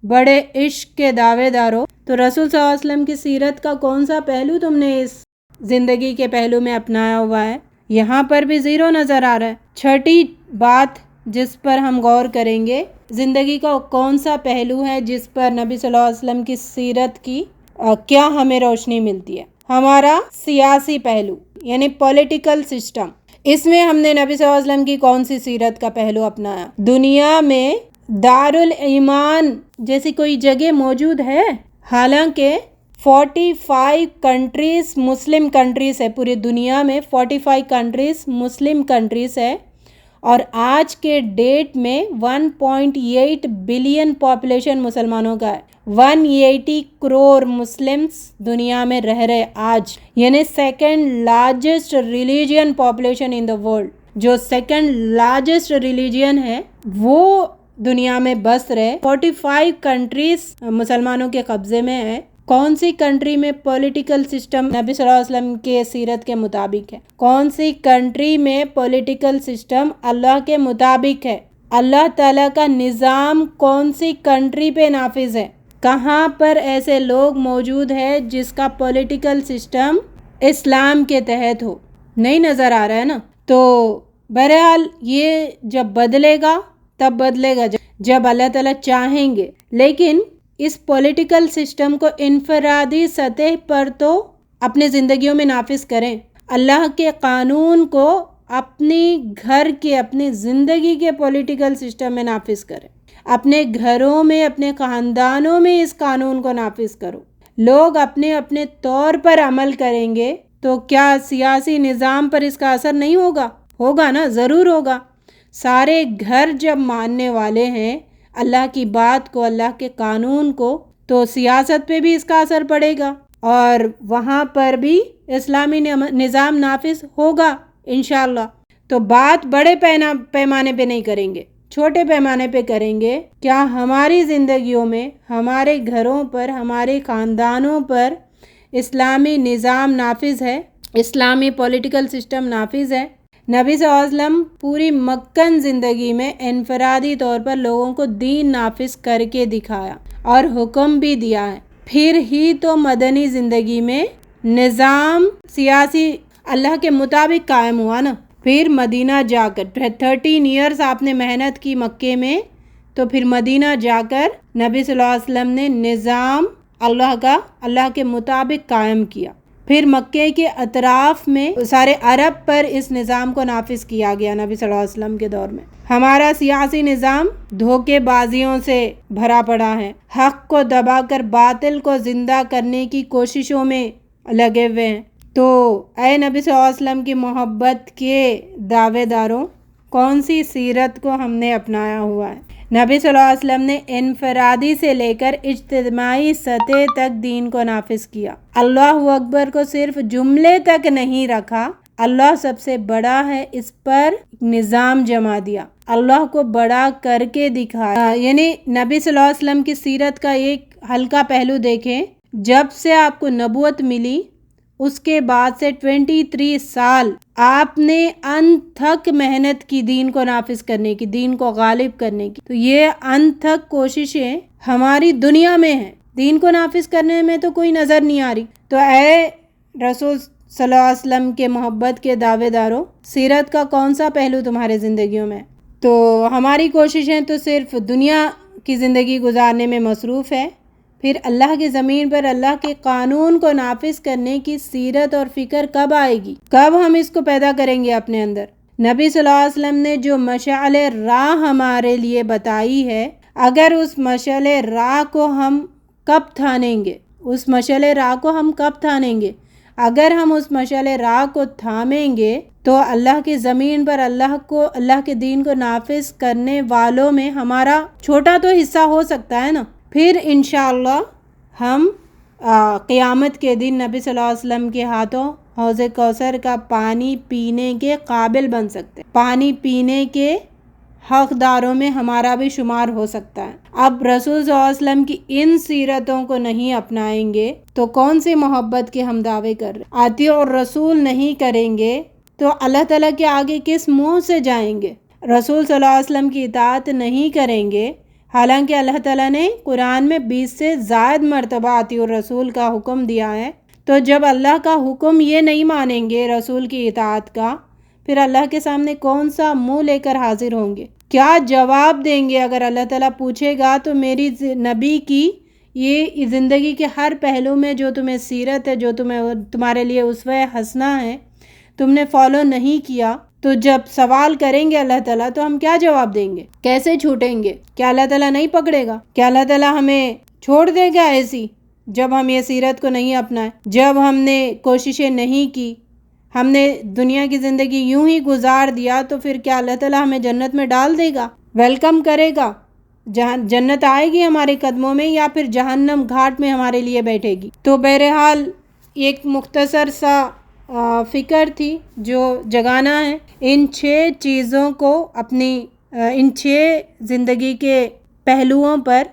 بڑے عشق کے دعوے داروں، تو رسول صلی اللہ علیہ وسلم کی سیرت کا کون سا پہلو تم نے اس زندگی کے پہلو میں اپنایا ہوا ہے؟ یہاں پر بھی زیرو نظر آ رہا ہے۔ چھٹی بات جس پر ہم غور کریں گے، زندگی کا کون سا پہلو ہے جس پر نبی صلی اللہ علیہ وسلم کی سیرت کی کیا ہمیں روشنی ملتی ہے؟ ہمارا سیاسی پہلو یعنی پولیٹیکل سسٹم، اس میں ہم نے نبی صلی اللہ علیہ وسلم کی کون سی سیرت کا پہلو اپنایا؟ دنیا میں دارالایمان جیسی کوئی جگہ موجود ہے؟ حالانکہ 45 کنٹریز مسلم کنٹریز ہے، پوری دنیا میں 45 کنٹریز مسلم کنٹریز ہے، اور آج کے ڈیٹ میں 1.8 بلین پاپولیشن مسلمانوں کا ہے، 180 کروڑ مسلمز دنیا میں رہ رہے آج، یعنی second largest religion population in the world, جو سیکنڈ لارجسٹ ریلیجن ہے وہ دنیا میں بس رہے۔ 45 کنٹریز مسلمانوں کے قبضے میں ہے۔ کون سی کنٹری میں پولیٹیکل سسٹم نبی صلی اللہ علیہ وسلم کے سیرت کے مطابق ہے؟ کون سی کنٹری میں پولیٹیکل سسٹم اللہ کے مطابق ہے؟ اللہ تعالیٰ کا نظام کون سی کنٹری پہ نافذ ہے؟ کہاں پر ایسے لوگ موجود ہیں جس کا پولیٹیکل سسٹم اسلام کے تحت ہو؟ نہیں نظر آ رہا ہے نا۔ تو بہرحال یہ جب بدلے گا تب بدلے گا جب اللہ تعالیٰ چاہیں گے، لیکن اس پولیٹیکل سسٹم کو انفرادی سطح پر تو اپنے زندگیوں میں نافذ کریں، اللہ کے قانون کو اپنی گھر کے اپنی زندگی کے پولیٹیکل سسٹم میں نافذ کریں، اپنے گھروں میں اپنے خاندانوں میں اس قانون کو نافذ کرو۔ لوگ اپنے اپنے طور پر عمل کریں گے تو کیا سیاسی نظام پر اس کا اثر نہیں ہوگا؟ ہوگا نا، ضرور ہوگا۔ سارے گھر جب ماننے والے ہیں اللہ کی بات کو، اللہ کے قانون کو، تو سیاست پہ بھی اس کا اثر پڑے گا اور وہاں پر بھی اسلامی نظام نافذ ہوگا انشاءاللہ۔ تو بات بڑے پیمانے پہ نہیں کریں گے، چھوٹے پیمانے پہ کریں گے۔ کیا ہماری زندگیوں میں، ہمارے گھروں پر، ہمارے خاندانوں پر اسلامی نظام نافذ ہے؟ اسلامی پولیٹیکل سسٹم نافذ ہے؟ نبی صلی اللہ علیہ وسلم پوری مکن زندگی میں انفرادی طور پر لوگوں کو دین نافذ کر کے دکھایا اور حکم بھی دیا ہے، پھر ہی تو مدنی زندگی میں نظام سیاسی اللہ کے مطابق قائم ہوا نا۔ پھر مدینہ جا کر 13 ایئرز آپ نے محنت کی مکے میں، تو پھر مدینہ جا کر نبی صلی اللہ علیہ وسلم نے نظام اللہ کے مطابق قائم کیا۔ پھر مکے کے اطراف میں سارے عرب پر اس نظام کو نافذ کیا گیا نبی صلی اللہ علیہ وسلم کے دور میں۔ ہمارا سیاسی نظام دھوکے بازیوں سے بھرا پڑا ہے، حق کو دبا کر باطل کو زندہ کرنے کی کوششوں میں لگے ہوئے ہیں۔ تو اے نبی صلی اللہ علیہ وسلم کی محبت کے دعوے داروں، کون سی سیرت کو ہم نے اپنایا ہوا ہے؟ نبی صلی اللہ علیہ وسلم نے انفرادی سے لے کر اجتماعی سطح تک دین کو نافذ کیا۔ اللہ اکبر کو صرف جملے تک نہیں رکھا، اللہ سب سے بڑا ہے اس پر نظام جما دیا، اللہ کو بڑا کر کے دکھایا۔ یعنی نبی صلی اللہ علیہ وسلم کی سیرت کا ایک ہلکا پہلو دیکھیں، جب سے آپ کو نبوت ملی اس کے بعد سے 23 سال آپ نے انتھک محنت کی دین کو نافذ کرنے کی، دین کو غالب کرنے کی۔ تو یہ انتھک کوششیں ہماری دنیا میں ہیں، دین کو نافذ کرنے میں تو کوئی نظر نہیں آ رہی۔ تو اے رسول صلی اللہ علیہ وسلم کے محبت کے دعوے داروں، سیرت کا کون سا پہلو تمہارے زندگیوں میں؟ تو ہماری کوششیں تو صرف دنیا کی زندگی گزارنے میں مصروف ہے، پھر اللہ کی زمین پر اللہ کے قانون کو نافذ کرنے کی سیرت اور فکر کب آئے گی؟ کب ہم اس کو پیدا کریں گے اپنے اندر؟ نبی صلی اللہ علیہ وسلم نے جو مشعل راہ ہمارے لیے بتائی ہے، اگر اس مشعل راہ کو ہم کب تھانیں گے؟ اس مشعل راہ کو ہم کب تھانیں گے؟ اگر ہم اس مشعل راہ کو تھامیں گے تو اللہ کی زمین پر اللہ کے دین کو نافذ کرنے والوں میں ہمارا چھوٹا تو حصہ ہو سکتا ہے نا۔ پھر انشاءاللہ ہم قیامت کے دن نبی صلی اللہ علیہ وسلم کے ہاتھوں حوض کوثر کا پانی پینے کے قابل بن سکتے ہیں، پانی پینے کے حقداروں میں ہمارا بھی شمار ہو سکتا ہے۔ اب رسول صلی اللہ علیہ وسلم کی ان سیرتوں کو نہیں اپنائیں گے تو کون سی محبت کے ہم دعوے کر رہے ہیں؟ اطیعوا الرسول نہیں کریں گے تو اللہ تعالیٰ کے آگے کس منہ سے جائیں گے؟ رسول صلی اللہ علیہ وسلم کی اطاعت نہیں کریں گے، حالانکہ اللہ تعالیٰ نے قرآن میں 20 سے زائد مرتبہ اطیعوا الرسول کا حکم دیا ہے، تو جب اللہ کا حکم یہ نہیں مانیں گے رسول کی اطاعت کا، پھر اللہ کے سامنے کون سا منہ لے کر حاضر ہوں گے؟ کیا جواب دیں گے اگر اللہ تعالیٰ پوچھے گا تو میری نبی کی یہ زندگی کے ہر پہلو میں جو تمہیں سیرت ہے، جو تمہارے لیے اسوہ حسنہ ہے، تم نے فالو نہیں کیا، تو جب سوال کریں گے اللہ تعالیٰ تو ہم کیا جواب دیں گے؟ کیسے چھوٹیں گے؟ کیا اللہ تعالیٰ نہیں پکڑے گا؟ کیا اللہ تعالیٰ ہمیں چھوڑ دے گا ایسی جب ہم یہ سیرت کو نہیں اپنائیں، جب ہم نے کوششیں نہیں کی، ہم نے دنیا کی زندگی یوں ہی گزار دیا، تو پھر کیا اللہ تعالیٰ ہمیں جنت میں ڈال دے گا، ویلکم کرے گا، جنت آئے گی ہمارے قدموں میں، یا پھر جہنم گھاٹ میں ہمارے لیے بیٹھے گی؟ تو بہرحال ایک مختصر سا فکر تھی جو جگانا ہے، ان 6 چیزوں کو ان 6 زندگی کے پہلوؤں پر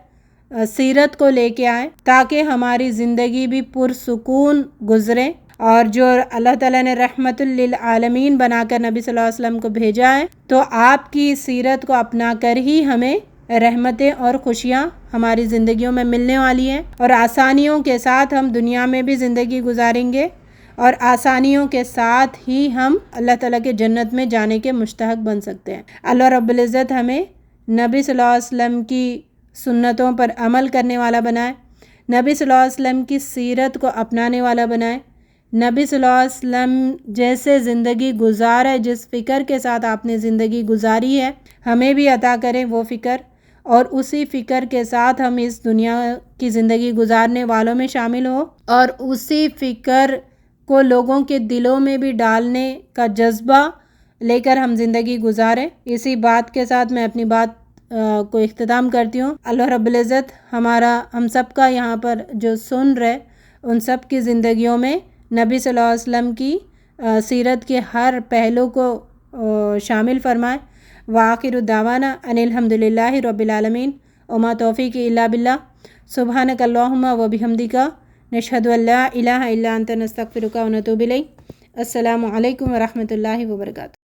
سیرت کو لے کے آئیں تاکہ ہماری زندگی بھی پرسکون گزرے، اور جو اللہ تعالیٰ نے رحمت للعالمین بنا کر نبی صلی اللہ علیہ وسلم کو بھیجا ہے، تو آپ کی سیرت کو اپنا کر ہی ہمیں رحمتیں اور خوشیاں ہماری زندگیوں میں ملنے والی ہیں، اور آسانیوں کے ساتھ ہم دنیا میں بھی زندگی گزاریں گے، اور آسانیوں کے ساتھ ہی ہم اللہ تعالیٰ کے جنت میں جانے کے مستحق بن سکتے ہیں۔ اللہ رب العزت ہمیں نبی صلی اللہ علیہ وسلم کی سنتوں پر عمل کرنے والا بنائے، نبی صلی اللہ علیہ وسلم کی سیرت کو اپنانے والا بنائے، نبی صلی اللہ علیہ وسلم جیسے زندگی گزارے، جس فکر کے ساتھ آپ نے زندگی گزاری ہے، ہمیں بھی عطا کریں وہ فکر، اور اسی فکر کے ساتھ ہم اس دنیا کی زندگی گزارنے والوں میں شامل ہوں، اور اسی فکر کو لوگوں کے دلوں میں بھی ڈالنے کا جذبہ لے کر ہم زندگی گزاریں۔ اسی بات کے ساتھ میں اپنی بات کو اختتام کرتی ہوں۔ اللہ رب العزت ہم سب کا یہاں پر جو سن رہے ان سب کی زندگیوں میں نبی صلی اللہ علیہ وسلم کی سیرت کے ہر پہلو کو شامل فرمائے۔ وآخر دعوانا ان الحمد للہ رب العالمین، وما توفیقی الا باللہ، سبحانک اللہم وبحمدک، نشہد ان لا الہ الا انت، نستغفرک ونتوب الیک۔ السلام علیکم ورحمۃ اللہ وبرکاتہ۔